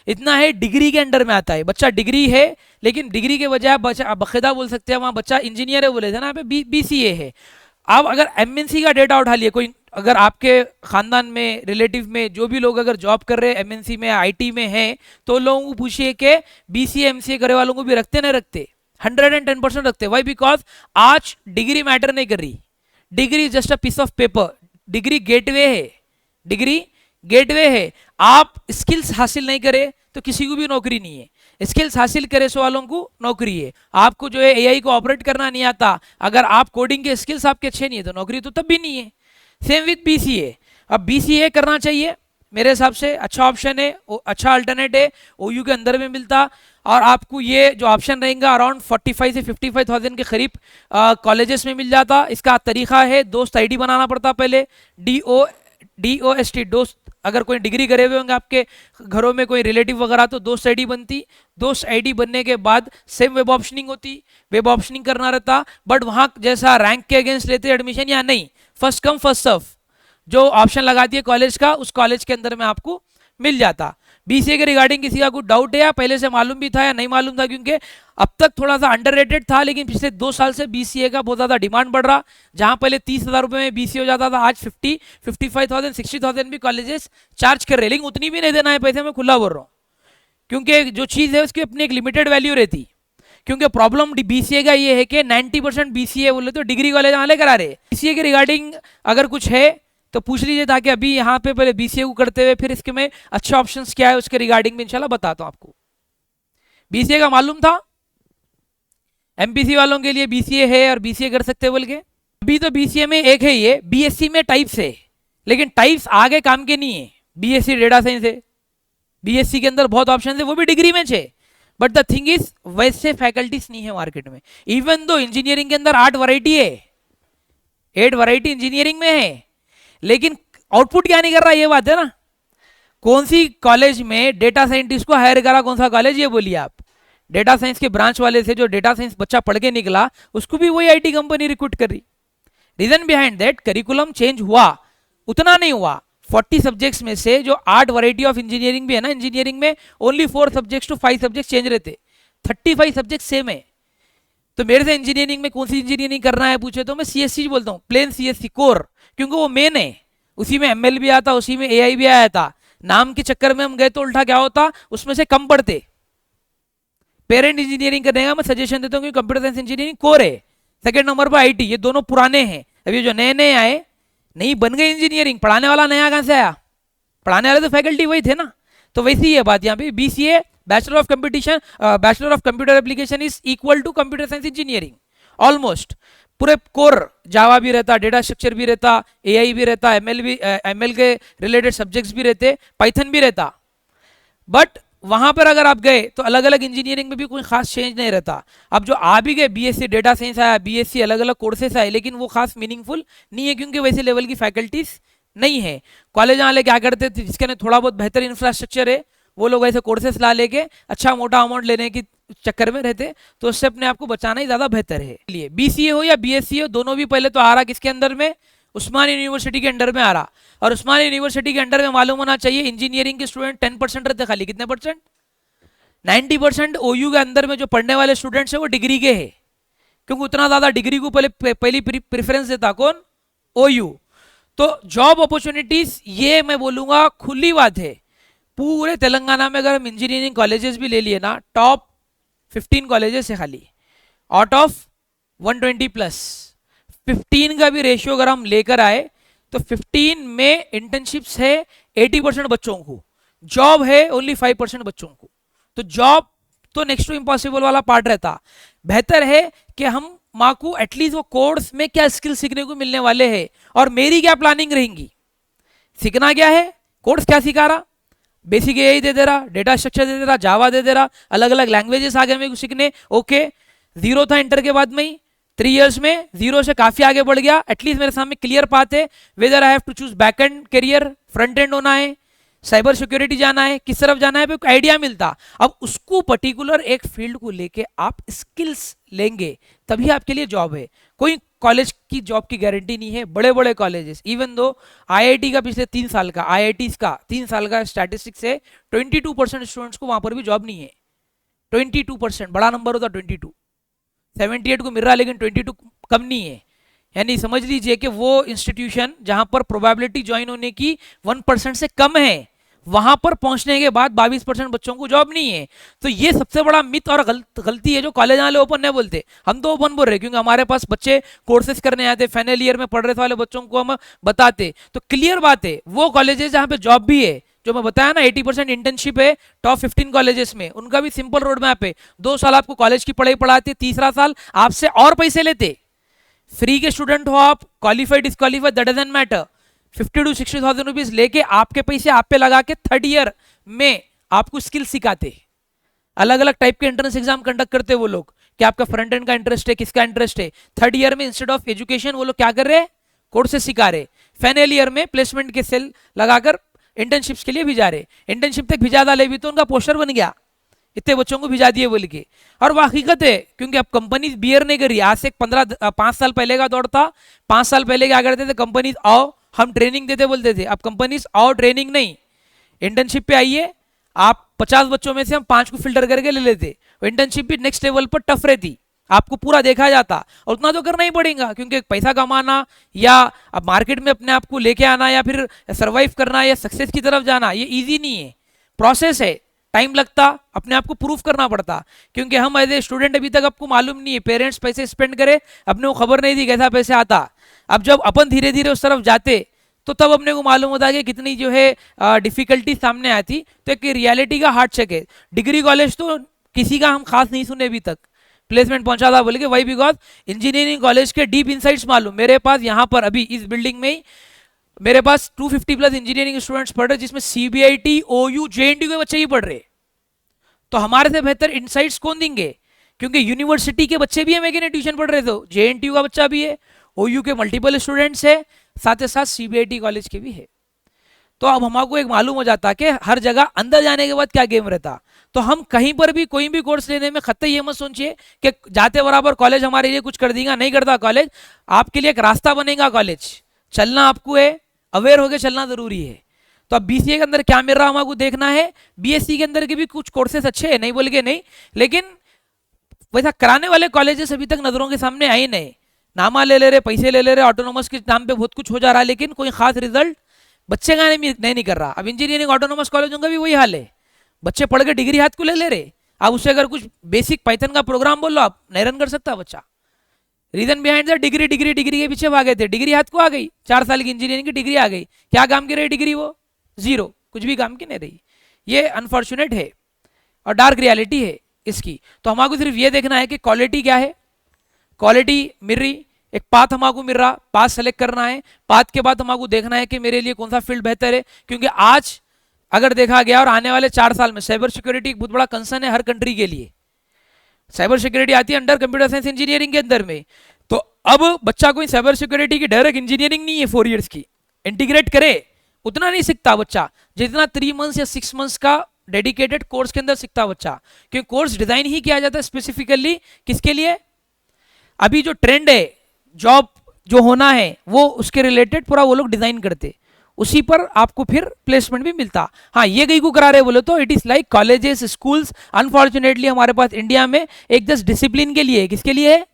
इतना है डिग्री के अंडर में आता है, बच्चा डिग्री है, लेकिन डिग्री के बजाय बच्चा बकायदा बोल सकते हैं वहाँ बच्चा इंजीनियर है बोले थे ना, पे बीसीए है। आप अगर एमएनसी का डेटा उठा लिए, कोई अगर आपके खानदान में रिलेटिव में जो भी लोग अगर जॉब कर रहे हैं एमएनसी में आईटी में हैं, तो लोगों को पूछिए कि बीसीए एमसीए करे वालों को भी रखते नहीं रखते, 110% रखते। वाई? बिकॉज आज डिग्री मैटर नहीं कर रही, degree just a piece of paper, degree gateway है, डिग्री गेटवे है। आप स्किल्स हासिल नहीं करे तो किसी को भी नौकरी नहीं है, स्किल्स हासिल करे सो वालों को नौकरी है। आपको जो है एआई को ऑपरेट करना नहीं आता, अगर आप कोडिंग के स्किल्स आपके अच्छे नहीं है तो नौकरी तो तब भी नहीं है। सेम विथ बीसीए, अब बीसीए करना चाहिए मेरे हिसाब से, अच्छा ऑप्शन है, अच्छा अल्टरनेट है, ओयू के अंदर में मिलता, और आपको ये जो ऑप्शन रहेगा अराउंड 45 से 55,000 के करीब कॉलेजेस में मिल जाता। इसका तरीका है, दोस्त आईडी बनाना पड़ता पहले, DOST दोस्त। अगर कोई डिग्री करे हुए होंगे आपके घरों में कोई रिलेटिव वगैरह, तो दोस्त आईडी बनती, दोस्त आईडी बनने के बाद सेम वेब ऑप्शनिंग होती, वेब ऑप्शनिंग करना रहता। बट वहाँ जैसा रैंक के अगेंस्ट लेते एडमिशन या नहीं, फर्स्ट कम फर्स्ट सर्व, जो ऑप्शन लगाती है कॉलेज का उस कॉलेज के अंदर में आपको मिल जाता। बीसीए के रिगार्डिंग किसी का कुछ डाउट है या पहले से मालूम भी था या नहीं मालूम था? क्योंकि अब तक थोड़ा सा अंडररेटेड था, लेकिन पिछले 2 साल से बीसीए का बहुत ज्यादा डिमांड बढ़ रहा। जहां पहले 30,000 रुपए में बीसीए हो जाता था, आज 50, 55,000, 60,000 भी कॉलेजेस चार्ज कर रहे हैं। लेकिन उतनी भी नहीं देना है पैसे, मैं खुला बोल रहा हूँ, क्योंकि जो चीज़ है उसकी अपनी एक लिमिटेड वैल्यू रहती। क्योंकि प्रॉब्लम बीसीए का ये है कि 90% बीसीए बोले तो डिग्री कॉलेज वाले करा रहे। बीसीए के रिगार्डिंग अगर कुछ है तो पूछ लीजिए, ताकि अभी यहाँ पे पहले बीसीए को करते हुए फिर इसके में अच्छे ऑप्शंस क्या है उसके रिगार्डिंग में इंशाल्लाह बताता हूँ आपको। बीसीए का मालूम था? एमपीसी वालों के लिए बीसीए है और बीसीए कर सकते हैं बोल के। अभी तो बीसीए में एक है ये, बीएससी में टाइप्स है, लेकिन टाइप्स आगे काम के नहीं है। बीएससी डेटा साइंस है, बीएससी के अंदर बहुत ऑप्शन है, वो भी डिग्री में है। बट द थिंग इज वैसे फैकल्टीज नहीं है मार्केट में। इवन दो इंजीनियरिंग के अंदर 8 वैरायटी है, 8 वैरायटी इंजीनियरिंग में है, लेकिन आउटपुट क्या नहीं कर रहा, ये बात है ना। कौन सी कॉलेज में डेटा साइंटिस्ट को हायर करा, कौन सा कॉलेज, ये बोलिए आप। डेटा साइंस के ब्रांच वाले से जो डेटा साइंस बच्चा पढ़ के निकला, उसको भी वही आईटी कंपनी रिक्रूट कर रही। Reason behind that, curriculum change हुआ, उतना नहीं हुआ। 40 सब्जेक्ट्स में से जो 8 वैरायटी ऑफ इंजीनियरिंग भी है ना, इंजीनियरिंग में only 4 subjects to 5 subject change रहते, 35 सब्जेक्ट सेम है। तो मेरे से इंजीनियरिंग में कौन सी इंजीनियरिंग करना है पूछे तो मैं सीएससी बोलता हूँ, प्लेन सीएससी कोर, क्योंकि वो मेन है। उसी में एमएल भी आता, उसी में एआई भी आया था। नाम के चक्कर में हम गए तो उल्टा क्या होता, उसमें से कम पढ़ते। पेरेंट इंजीनियरिंग करने का मैं सजेशन देता हूँ कि कंप्यूटर साइंस इंजीनियरिंग कोर है, सेकंड नंबर पर आईटी, ये दोनों पुराने हैं। अभी जो नए नए आए, नहीं बन गई इंजीनियरिंग, पढ़ाने वाला नया कहां से आया, पढ़ाने वाले तो फैकल्टी वही थे ना। तो वैसी ही है बात यहाँ पे। BCA bachelor of computation, bachelor of computer application is equal to computer science engineering almost. पूरे कोर जावा भी रहता, डेटा स्ट्रक्चर भी रहता, एआई भी रहता, एमएल के रिलेटेड सब्जेक्ट्स भी रहते, पाइथन भी रहता। बट वहां पर अगर आप गए तो अलग अलग इंजीनियरिंग में भी कोई खास चेंज नहीं रहता। अब जो आ भी गए, बीएससी डेटा साइंस आया, बीएससी अलग अलग कोर्सेस आए, लेकिन वो खास मीनिंगफुल नहीं है, क्योंकि वैसे लेवल की फैकल्टीज नहीं है। कॉलेज वाले क्या करते थे, जिसके थोड़ा बहुत बेहतर इंफ्रास्ट्रक्चर है, वो लोग ऐसे कोर्सेस ला लेके अच्छा मोटा अमाउंट लेने की चक्कर में रहते, तो उससे अपने आप को बचाना ही ज्यादा बेहतर है। लिए बीसीए हो या बीएससी हो, दोनों भी पहले तो आ रहा किसके अंदर में, उस्मानिया यूनिवर्सिटी के अंडर में आ रहा। और उस्मानिया यूनिवर्सिटी के अंडर में मालूम होना चाहिए इंजीनियरिंग के स्टूडेंट 10% रहते खाली। कितने परसेंट? 90% ओयू के अंदर में जो पढ़ने वाले स्टूडेंट्स है वो डिग्री के हैं, क्योंकि उतना ज्यादा डिग्री को पहली प्रेफरेंस देता कौन, ओयू। तो जॉब अपॉर्चुनिटीज ये मैं बोलूंगा खुली बात है, पूरे तेलंगाना में अगर हम इंजीनियरिंग कॉलेजेस भी ले लिए ना, टॉप 15 कॉलेजेस है खाली, आउट ऑफ 120 प्लस 15 का भी रेशियो अगर हम लेकर आए तो 15 में इंटर्नशिप्स है 80% बच्चों को, जॉब है ओनली 5% बच्चों को। तो जॉब तो नेक्स्ट टू इम्पॉसिबल वाला पार्ट रहता। बेहतर है कि हम माँ को एटलीस्ट वो कोर्स में क्या स्किल सीखने को मिलने वाले हैं और मेरी क्या प्लानिंग रहेंगी, सीखना क्या है, कोर्स क्या सिखा रहा, बेसिक एआई दे दे रहा, डेटा स्ट्रक्चर दे दे रहा, जावा दे दे रहा, अलग अलग लैंग्वेजेस आ गए मेरे को सीखने, ओके। जीरो था इंटर के बाद में ही, 3 इयर्स में जीरो से काफी आगे बढ़ गया, एटलीस्ट मेरे सामने क्लियर पाथ है whether I have to choose back end career, front end होना है, साइबर सिक्योरिटी जाना है, किस तरफ जाना है, आइडिया मिलता। अब उसको पर्टिकुलर एक फील्ड को लेके आप स्किल्स लेंगे तभी आपके लिए जॉब है। कोई कॉलेज की जॉब की गारंटी नहीं है, बड़े बड़े कॉलेजेस इवन दो आईआईटी का पिछले 3 साल का, आईआईटीज का 3 साल का स्टैटिस्टिक्स है, 22% स्टूडेंट्स को वहां पर भी जॉब नहीं है। 22%, बड़ा नंबर होता 22, 78 को मिल रहा लेकिन 22 कम नहीं है। यानी समझ लीजिए कि वो इंस्टीट्यूशन जहां पर प्रोबेबिलिटी ज्वाइन होने की 1% से कम है, वहां पर पहुंचने के बाद 22% बच्चों को जॉब नहीं है। तो ये सबसे बड़ा मिथ और गलती है जो कॉलेज वाले ओपन नहीं बोलते। हम तो ओपन बोल रहे क्योंकि हमारे पास बच्चे कोर्सेज करने आते, फाइनल ईयर में पढ़ रहे वाले बच्चों को हम बताते। तो क्लियर बात है वो कॉलेजेस जहां पे जॉब भी है, जो मैं बताया ना 80% इंटर्नशिप है टॉप 15 कॉलेजेस में, उनका भी सिंपल रोड मैप है। 2 साल आपको कॉलेज की पढ़ाई पढ़ाते, तीसरा साल आपसे और पैसे लेते। फ्री के स्टूडेंट हो आप, qualified disqualified that doesn't matter, 50 to 60,000 rupees लेके आपके पैसे आप पे लगा के 3rd ईयर में आपको स्किल सिखाते। अलग अलग टाइप के एंट्रेंस एग्जाम कंडक्ट करते वो लोग कि आपका फ्रंट एंड का इंटरेस्ट है, किसका इंटरेस्ट है। 3rd ईयर में इंस्टेड ऑफ एजुकेशन वो लोग क्या कर रहे हैं, कोर्सेज सिखा रहे। फाइनल ईयर में प्लेसमेंट के सेल लगाकर इंटर्नशिप्स के लिए भिजा रहे। इंटर्नशिप तक भिजा डाले भी तो उनका पोस्टर बन गया, इतने बच्चों को भिजा दिए बोल के। और वो हकीकत है क्योंकि अब कंपनी बियर नहीं कर रही। आज से 5 साल पहले का दौर था, 5 साल पहले क्या करते थे, कंपनीज आओ हम ट्रेनिंग देते बोलते थे। अब कंपनीज आओ ट्रेनिंग नहीं, इंटर्नशिप पे आइए आप, 50 बच्चों में से हम 5 को फिल्टर करके ले लेते। इंटर्नशिप भी नेक्स्ट लेवल पर टफ रहती, आपको पूरा देखा जाता और उतना तो करना ही पड़ेगा क्योंकि पैसा कमाना या अब मार्केट में अपने आप को लेके आना या फिर सर्वाइव करना या सक्सेस की तरफ जाना ये इजी नहीं है, प्रोसेस है, टाइम लगता, अपने आप को प्रूफ करना पड़ता। क्योंकि हम एज ए स्टूडेंट अभी तक आपको मालूम नहीं है, पेरेंट्स पैसे स्पेंड करे अपने को खबर नहीं थी कैसा पैसे आता। अब जब अपन धीरे धीरे उस तरफ जाते तो तब अपने को मालूम होता कि कितनी जो है डिफिकल्टी सामने आती। तो एक रियलिटी का हार्ड चेक है। डिग्री कॉलेज तो किसी का हम खास नहीं सुने अभी तक प्लेसमेंट पहुंचा था बोले कि वाई बिकॉज इंजीनियरिंग कॉलेज के डीप इनसाइट्स मालूम। मेरे पास यहाँ पर अभी इस बिल्डिंग में ही मेरे पास 250 प्लस इंजीनियरिंग स्टूडेंट्स पढ़ रहे जिसमें सीबीआईटी, ओयू, जेएनटीयू के बच्चे ही पढ़ रहे। तो हमारे से बेहतर इनसाइट्स कौन देंगे, क्योंकि यूनिवर्सिटी के बच्चे भी हमें ट्यूशन पढ़ रहे थे, जेएनटीयू का बच्चा भी है, ओयू के मल्टीपल स्टूडेंट्स है, साथ ही साथ सीबीआईटी कॉलेज के भी है। तो अब हमको एक मालूम हो जाता कि हर जगह अंदर जाने के बाद क्या गेम रहता। तो हम कहीं पर भी कोई भी कोर्स लेने में खत्ते ये मत सोचिए कि जाते बराबर कॉलेज हमारे लिए कुछ कर देगा, नहीं करता कॉलेज, आपके लिए एक रास्ता बनेगा कॉलेज, चलना आपको है, अवेयर होकर चलना जरूरी है। तो अब बीसीए के अंदर क्या मिल रहा हमको देखना है, बीएससी के अंदर के भी कुछ कोर्सेज अच्छे हैं, नहीं बोल के नहीं, लेकिन वैसा कराने वाले कॉलेजेस अभी तक नजरों के सामने आए नहीं। नामा ले ले रहे, पैसे ले ले रहे, ऑटोनोमस के नाम पे बहुत कुछ हो जा रहा है, लेकिन कोई खास रिजल्ट बच्चे का नहीं कर रहा। अब इंजीनियरिंग ऑटोनोमस कॉलेजों का भी वही हाल है, बच्चे पढ़ के डिग्री हाथ को ले ले रहे। आप उससे अगर कुछ बेसिक पाइथन का प्रोग्राम बोल लो, आप नहीं रन कर सकता बच्चा। Reason behind the degree, degree degree के पीछे भागे थे, डिग्री हाथ को आ गई, 4 साल की इंजीनियरिंग की डिग्री आ गई, क्या काम की रही डिग्री, वो जीरो, कुछ भी काम की नहीं रही। ये अनफॉर्चुनेट है और डार्क रियलिटी है इसकी। तो हमको सिर्फ ये देखना है कि क्वालिटी क्या है, क्वालिटी मिल रही, एक पाथ हमको मिल रहा, पाथ सेलेक्ट करना है, पाथ के बाद हमको देखना है कि मेरे लिए कौन सा फील्ड बेहतर है। क्योंकि आज अगर देखा गया और आने वाले 4 साल में साइबर सिक्योरिटी एक बहुत बड़ा कंसर्न है हर कंट्री के लिए। साइबर सिक्योरिटी आती है अंडर कंप्यूटर साइंस इंजीनियरिंग के अंदर में। तो अब बच्चा कोई साइबर सिक्योरिटी की डायरेक्ट इंजीनियरिंग नहीं है 4 इयर्स की, इंटीग्रेट करे उतना नहीं सीखता बच्चा जितना 3 मंथ्स या 6 मंथ्स का डेडिकेटेड कोर्स के अंदर सीखता बच्चा। क्योंकि कोर्स डिजाइन ही किया जाता है स्पेसिफिकली किसके लिए, अभी जो ट्रेंड है जॉब जो होना है वो उसके रिलेटेड पूरा वो लोग डिजाइन करते, उसी पर आपको फिर प्लेसमेंट भी मिलता। हाँ, ये कहीं को करा रहे बोले तो it is like colleges, schools, unfortunately हमारे पास इंडिया में एक जस्ट डिसिप्लिन के लिए, किसके लिए है,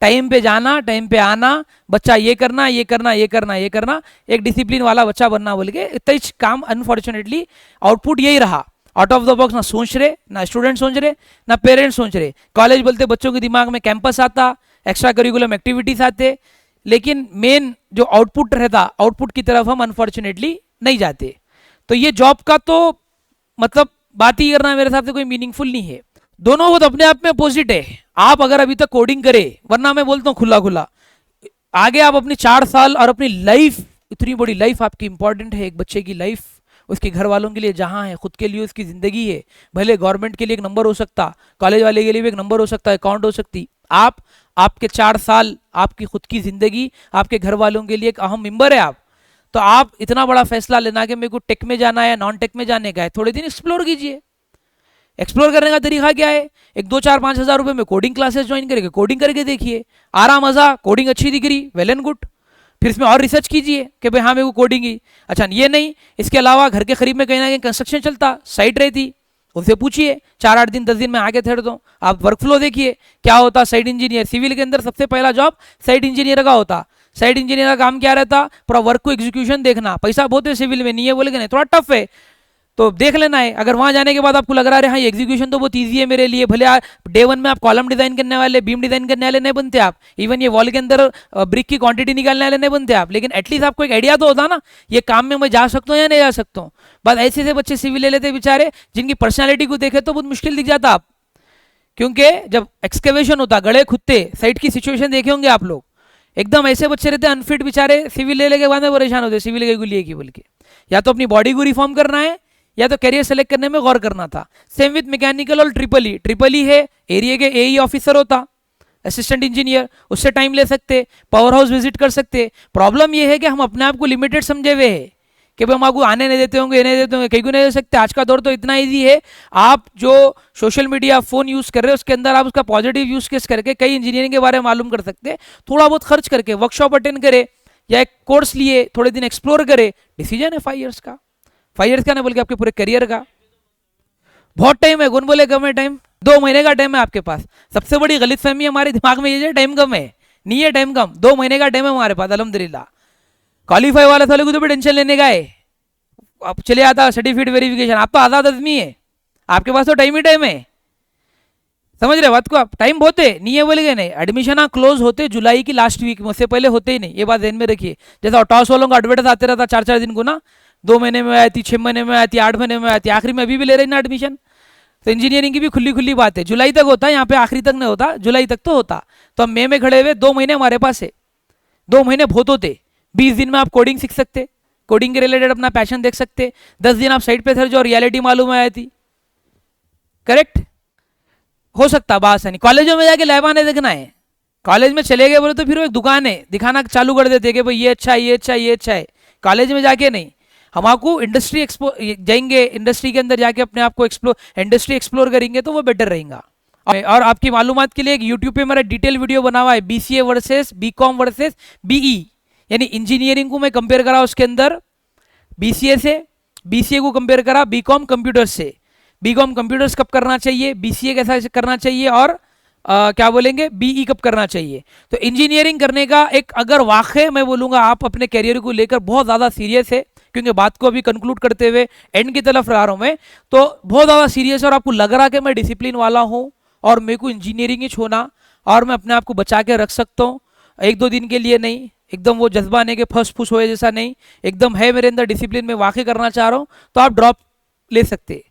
टाइम पे जाना, टाइम पे आना, बच्चा ये करना ये करना ये करना ये करना, एक डिसिप्लिन वाला बच्चा बनना बोल के इतना ही काम। अनफॉर्चुनेटली आउटपुट यही रहा, आउट ऑफ द बॉक्स ना सोच रहे, ना स्टूडेंट सोच रहे, ना पेरेंट्स सोच रहे। कॉलेज बोलते बच्चों के दिमाग में कैंपस आता, एक्स्ट्रा करिकुलम एक्टिविटीज आते, लेकिन मेन जो आउटपुट रहता, आउटपुट की तरफ हम अनफॉर्चुनेटली नहीं जाते। तो ये जॉब का तो मतलब बात ही करना मेरे हिसाब से कोई मीनिंगफुल नहीं है। दोनों बहुत अपने आप में अपोजिट है। आप अगर अभी तक कोडिंग करे, वरना मैं बोलता हूँ खुला खुला, आगे आप अपनी 4 साल और अपनी लाइफ, इतनी बड़ी लाइफ आपकी इंपॉर्टेंट है, एक बच्चे की लाइफ उसके घर वालों के लिए जहाँ है, खुद के लिए उसकी जिंदगी है। भले गवर्नमेंट के लिए एक नंबर हो सकता, कॉलेज वाले के लिए भी एक नंबर हो सकता, अकाउंट हो सकती। आप, आपके 4 साल, आपकी खुद की जिंदगी, आपके घर वालों के लिए एक अहम मेंबर है आप। तो आप इतना बड़ा फैसला लेना कि मेरे को टेक में जाना है, नॉन टेक में जाने का है, थोड़े दिन एक्सप्लोर कीजिए। एक्सप्लोर करने का तरीका क्या है? एक 2 4 5 हज़ार रुपए में कोडिंग क्लासेस ज्वाइन करके कोडिंग करके देखिए, आराम मजा, कोडिंग अच्छी दिख रही, वेल एंड गुड। फिर इसमें और रिसर्च कीजिए कि भाई हाँ मेरे को कोडिंग ही अच्छा, ये नहीं, इसके अलावा घर के करीब में कहीं ना कहीं कंस्ट्रक्शन चलता, साइट रहती, उनसे पूछिए, 4 8 दिन 10 दिन में आगे ठहर दो। आप वर्कफ्लो देखिए क्या होता। साइट इंजीनियर, सिविल के अंदर सबसे पहला जॉब साइट इंजीनियर का होता। साइट इंजीनियर का काम क्या रहता? पूरा वर्क को एग्जीक्यूशन देखना। पैसा बहुत है सिविल में, नहीं है बोलेगे नहीं, थोड़ा टफ है तो देख लेना है। अगर वहां जाने के बाद आपको लग रहा है हाँ ये एग्जीक्यूशन तो बहुत ईजी है मेरे लिए, भले डे 1 में आप कॉलम डिजाइन करने वाले, बीम डिजाइन करने वाले नहीं बनते आप, इवन ये वॉल के अंदर ब्रिक की क्वांटिटी निकालने वाले नहीं बनते आप, लेकिन एटलीस्ट आपको एक आइडिया तो होता ना, ये काम में मैं जा सकता हूँ या नहीं जा सकता हूँ। बस ऐसे ऐसे बच्चे सिविल ले लेते बेचारे, जिनकी पर्सनैलिटी को देखे तो बहुत मुश्किल दिख जाता आप, क्योंकि जब एक्सकेवेशन होता, गड़े खुदते, साइट की सिचुएशन देखे होंगे आप लोग, एकदम ऐसे बच्चे रहते अनफिट बेचारे, सिविल ले के बाद में परेशान होते, सिविल के लिए की बोल के। या तो अपनी बॉडी को रिफॉर्म करना है या तो करियर सेलेक्ट करने में गौर करना था। सेम विथ मैकेनिकल और ट्रिपल ई है, एरिया के एई ऑफिसर होता, असिस्टेंट इंजीनियर, उससे टाइम ले सकते, पावर हाउस विजिट कर सकते। प्रॉब्लम यह है कि हम अपने आप को लिमिटेड समझे हुए हैं कि भाई हम आपको आने नहीं देते होंगे, नहीं देते होंगे, कहीं को नहीं दे सकते। आज का दौर तो इतना ईजी है, आप जो सोशल मीडिया फोन यूज कर रहे हो उसके अंदर आप उसका पॉजिटिव यूज केस करके कई इंजीनियरिंग के बारे में मालूम कर सकते हैं। थोड़ा बहुत खर्च करके वर्कशॉप अटेंड करे या एक कोर्स लिए, थोड़े दिन एक्सप्लोर करे, डिसीजन है 5 ईयर्स का। 5 ईयर्स का नहीं बोल के आपके पूरे करियर का बहुत टाइम है। कौन बोले कम है टाइम? 2 महीने का टाइम है आपके पास। सबसे बड़ी गलतफहमी हमारे दिमाग में ये है टाइम कम है, नहीं है टाइम कम, 2 महीने का टाइम है हमारे पास अल्हम्दुलिल्लाह। क्वालिफाई वाले साले को तो भी टेंशन लेने का है, अब चले आता सर्टिफिकेट वेरिफिकेशन, आप तो आजाद आदमी है, आपके पास तो टाइम ही टाइम है। समझ रहे बात को आप? टाइम बहुत है, नहीं है बोलेंगे नहीं। एडमिशन क्लोज होते जुलाई की लास्ट वीक में, उससे पहले होते ही नहीं, ये बात ध्यान में रखिए। जैसा टॉस वालों का एडवर्टाइज आते रहता 4 4 दिन को ना, 2 महीने में आती, 6 महीने में आती, 8 महीने में आती, आखिरी में अभी भी ले रहे ना एडमिशन। तो इंजीनियरिंग की भी खुली खुली बात है, जुलाई तक होता है, यहाँ पे आखिरी तक नहीं होता, जुलाई तक तो होता। तो हम मई में खड़े हुए, 2 महीने हमारे पास है, 2 महीने बहुत होते। 20 दिन में आप कोडिंग सीख सकते, कोडिंग के रिलेटेड अपना पैशन देख सकते, 10 दिन आप साइट पे थे जो रियलिटी मालूम आई थी, करेक्ट हो सकता बात नहीं। कॉलेजों में जाके लैब आने देखना है, कॉलेज में चले गए बोले तो फिर वो एक दुकान है, दिखाना चालू कर देते कि भाई ये अच्छा है, ये अच्छा है, ये अच्छा है। कॉलेज में जाके नहीं, हम आपको इंडस्ट्री जाएंगे, इंडस्ट्री के अंदर जाके अपने आप को इंडस्ट्री एक्सप्लोर करेंगे तो वो बेटर रहेगा। और आपकी मालूमात के लिए एक यूट्यूब पे मेरा डिटेल वीडियो बना हुआ है, BCA versus BCom versus BE, यानी इंजीनियरिंग को मैं कंपेयर करा उसके अंदर बीसीए से, बीसीए को कंपेयर करा बीकॉम कंप्यूटर्स से, बीकॉम कंप्यूटर्स कब करना चाहिए, बीसीए कैसा करना चाहिए, और क्या बोलेंगे बीई कब करना चाहिए। तो इंजीनियरिंग करने का एक, अगर वाकई मैं बोलूँगा आप अपने करियर को लेकर बहुत ज़्यादा सीरियस है, क्योंकि बात को अभी कंक्लूड करते हुए एंड की तरफ रहा हूँ मैं, तो बहुत ज़्यादा सीरियस है और आपको लग रहा है कि मैं डिसिप्लिन वाला हूँ और मेरे को इंजीनियरिंग ही छोड़ना और मैं अपने आप को बचा के रख सकता हूँ, 1 2 दिन के लिए नहीं, एकदम वो जज्बा नहीं कि फर्स्ट फुस होए जैसा नहीं, एकदम है मेरे अंदर डिसिप्लिन में वाकई करना चाह रहा हूँ, तो आप ड्रॉप ले सकते।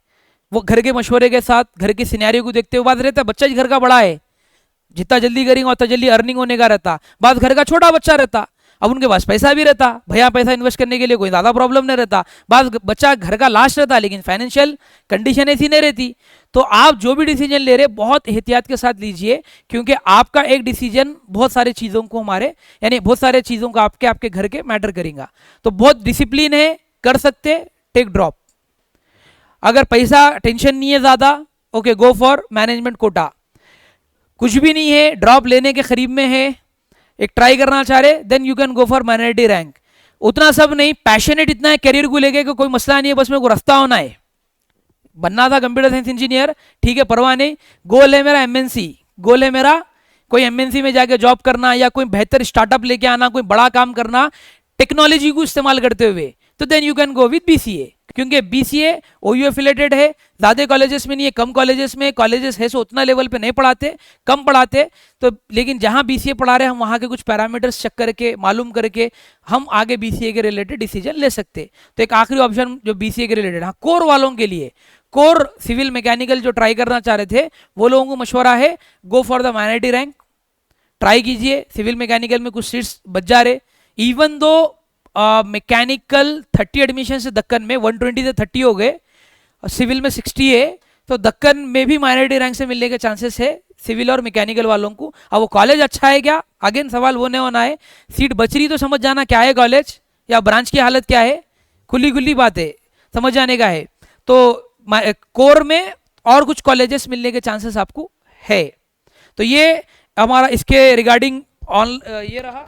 वो घर के मशवरे के साथ, घर के सिनेरियो को देखते हुए, बात रहता है बच्चा घर का बड़ा है, जितना जल्दी करेंगे उतना जल्दी अर्निंग होने का रहता, बात घर का छोटा बच्चा रहता, अब उनके पास पैसा भी रहता, भैया पैसा इन्वेस्ट करने के लिए कोई ज़्यादा प्रॉब्लम नहीं रहता, बात बच्चा घर का लास्ट रहता, लेकिन फाइनेंशियल कंडीशन ऐसी नहीं रहती। तो आप जो भी डिसीजन ले रहे बहुत एहतियात के साथ लीजिए, क्योंकि आपका एक डिसीजन बहुत सारी चीज़ों को हमारे, यानी बहुत सारे चीज़ों का आपके घर के मैटर करेगा। तो बहुत डिसिप्लिन है, कर सकते, टेक ड्रॉप। अगर पैसा टेंशन नहीं है ज़्यादा, okay go for management quota. कुछ भी नहीं है, ड्रॉप लेने के करीब में है, एक ट्राई करना चाह रहे, then you can go for minority rank. उतना सब नहीं, पैशनेट इतना है करियर को लेके कि कोई मसला नहीं है, बस मेरे को रास्ता होना है, बनना था कंप्यूटर साइंस इंजीनियर, ठीक है परवाह नहीं, गोल है मेरा एमएनसी, गोल है मेरा कोई एमएनसी में जाके जॉब करना या कोई बेहतर स्टार्टअप लेके आना, कोई बड़ा काम करना टेक्नोलॉजी को इस्तेमाल करते हुए, तो then you can go with BCA, क्योंकि बीसीए ओयू एफिलेटेड है, ज़्यादा कॉलेजेस में नहीं है, कम कॉलेजेस में, कॉलेजेस है सो उतना लेवल पे नहीं पढ़ाते, कम पढ़ाते, तो लेकिन जहाँ बीसीए पढ़ा रहे हैं हम वहाँ के कुछ पैरामीटर्स चेक करके मालूम करके हम आगे बीसीए के रिलेटेड डिसीजन ले सकते। तो एक आखिरी ऑप्शन जो बीसीए के रिलेटेड, हाँ कोर वालों के लिए, कोर सिविल मैकेनिकल जो ट्राई करना चाह रहे थे वो लोगों को मशवरा है, go for the minority rank, try कीजिए, सिविल मैकेनिकल में कुछ सीट्स बच जा रहे, इवन दो मैकेनिकल 30 एडमिशन से दक्कन में 120 से 30 हो गए, सिविल में 60 है, तो दक्कन में भी माइनॉरिटी रैंक से मिलने के चांसेस है सिविल और मैकेनिकल वालों को। अब वो कॉलेज अच्छा है क्या, अगेन सवाल वो नहीं होना है, सीट बच रही तो समझ जाना क्या है कॉलेज या ब्रांच की हालत क्या है, खुली खुली बात है, समझ जाने का है। तो कोर में और कुछ कॉलेजेस मिलने के चांसेस आपको है। तो ये हमारा इसके रिगार्डिंग ऑन ये रहा।